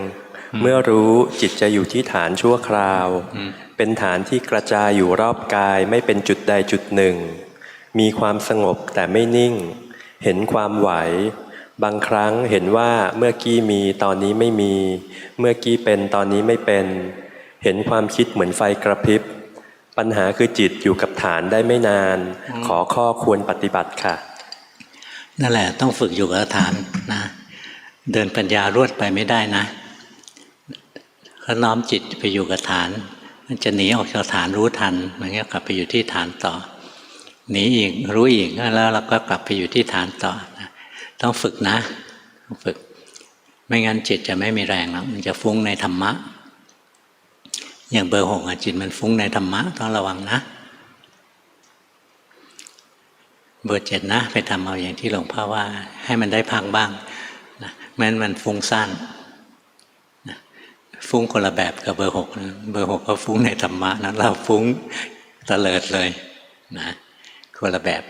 เมื่อรู้จิตจะอยู่ที่ฐานชั่วคราวเป็นฐานที่กระจายอยู่รอบกายไม่เป็นจุดใดจุดหนึ่งมีความสงบแต่ไม่นิ่งเห็นความไหวบางครั้งเห็นว่าเมื่อกี้มีตอนนี้ไม่มีเมื่อกี้เป็นตอนนี้ไม่เป็นเห็นความคิดเหมือนไฟกระพริบปัญหาคือจิตอยู่กับฐานได้ไม่นานขอข้อควรปฏิบัติค่ะนั่นแหละต้องฝึกอยู่กับฐานนะเดินปัญญารวดไปไม่ได้นะถ้าน้อมจิตไปอยู่กับฐานมันจะหนีออกจากฐานรู้ทันมันก็กลับไปอยู่ที่ฐานต่อหนีอีกรู้อีกแล้วเราก็กลับไปอยู่ที่ฐานต่อนะต้องฝึกนะต้องฝึกไม่งั้นจิตจะไม่มีแรงแล้วมันจะฟุ้งในธรรมะอย่างเบอร์ 6จิตมันฟุ้งในธรรมะต้องระวังนะเบอร์ 7นะไปทำเอาอย่างที่หลวงพ่อว่าให้มันได้พักบ้างนะไม่งั้นมันฟุ้งซ่านนะฟุ้งคนละแบบกับเบอร์ 6นะเบอร์ 6ก็ฟุ้งในธรรมะนะเราฟุ้งเตลิดเลยนะคนละแบบ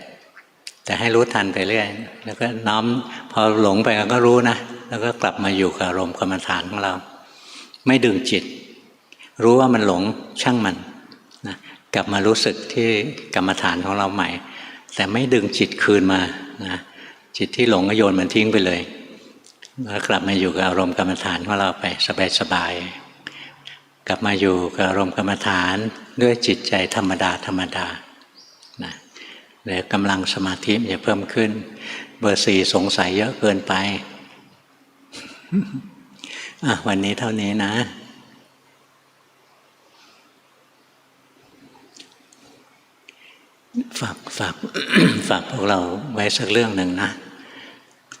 แต่ให้รู้ทันไปเรื่อยแล้วก็น้อมพอหลงไปก็รู้นะแล้วก็กลับมาอยู่กับอารมณ์กรรมฐานของเราไม่ดึงจิตรู้ว่ามันหลงช่างมันนะกลับมารู้สึกที่กรรมฐานของเราใหม่แต่ไม่ดึงจิตคืนมานะจิตที่หลงก็โยนมันทิ้งไปเลยแล้วกลับมาอยู่กับอารมณ์กรรมฐานของเราไปสบายๆกลับมาอยู่กับอารมณ์กรรมฐานด้วยจิตใจธรรมดานะเดี๋ยวกำลังสมาธิมันจะเพิ่มขึ้นเบอร์ 4สงสัยเยอะเกินไป วันนี้เท่านี้นะฝาก ฝากพวกเราไว้สักเรื่องหนึ่งนะ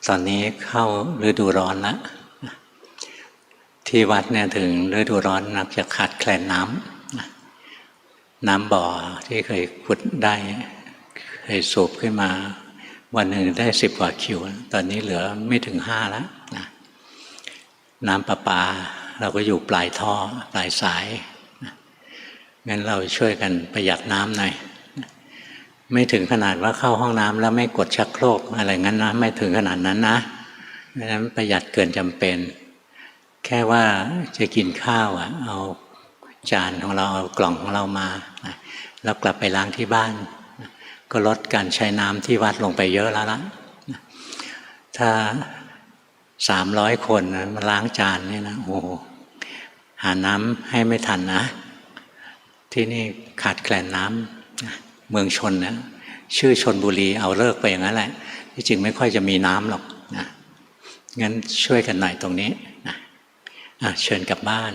ตอนนี้เข้าฤดูร้อนแล้วที่วัดเนี่ยถึงฤดูร้อนนักจะขาดแคลนน้ำบ่อที่เคยขุดได้เคยสูบขึ้นมาวันหนึ่งได้10 กว่าคิวตอนนี้เหลือไม่ถึง5แล้วนะน้ำประปาเราก็อยู่ปลายท่อปลายสายนะงั้นเราช่วยกันประหยัดน้ำหน่อยไม่ถึงขนาดว่าเข้าห้องน้ำแล้วไม่กดชักโครกอะไรงั้นนะไม่ถึงขนาดนั้นนะเพราะฉะนั้นประหยัดเกินจำเป็นแค่ว่าจะกินข้าวเอาจานของเราเอากล่องของเรามาแล้วกลับไปล้างที่บ้านก็ลดการใช้น้ำที่วัดลงไปเยอะแล้วละถ้า300 คนมาล้างจานนี่นะโอ้หาน้ำให้ไม่ทันนะที่นี่ขาดแคลนน้ำเมืองชนนะชื่อชลบุรีเอาเลิกไปอย่างนั้นแหละที่จริงไม่ค่อยจะมีน้ำหรอกนะงั้นช่วยกันหน่อยตรงนี้นะเชิญกลับบ้าน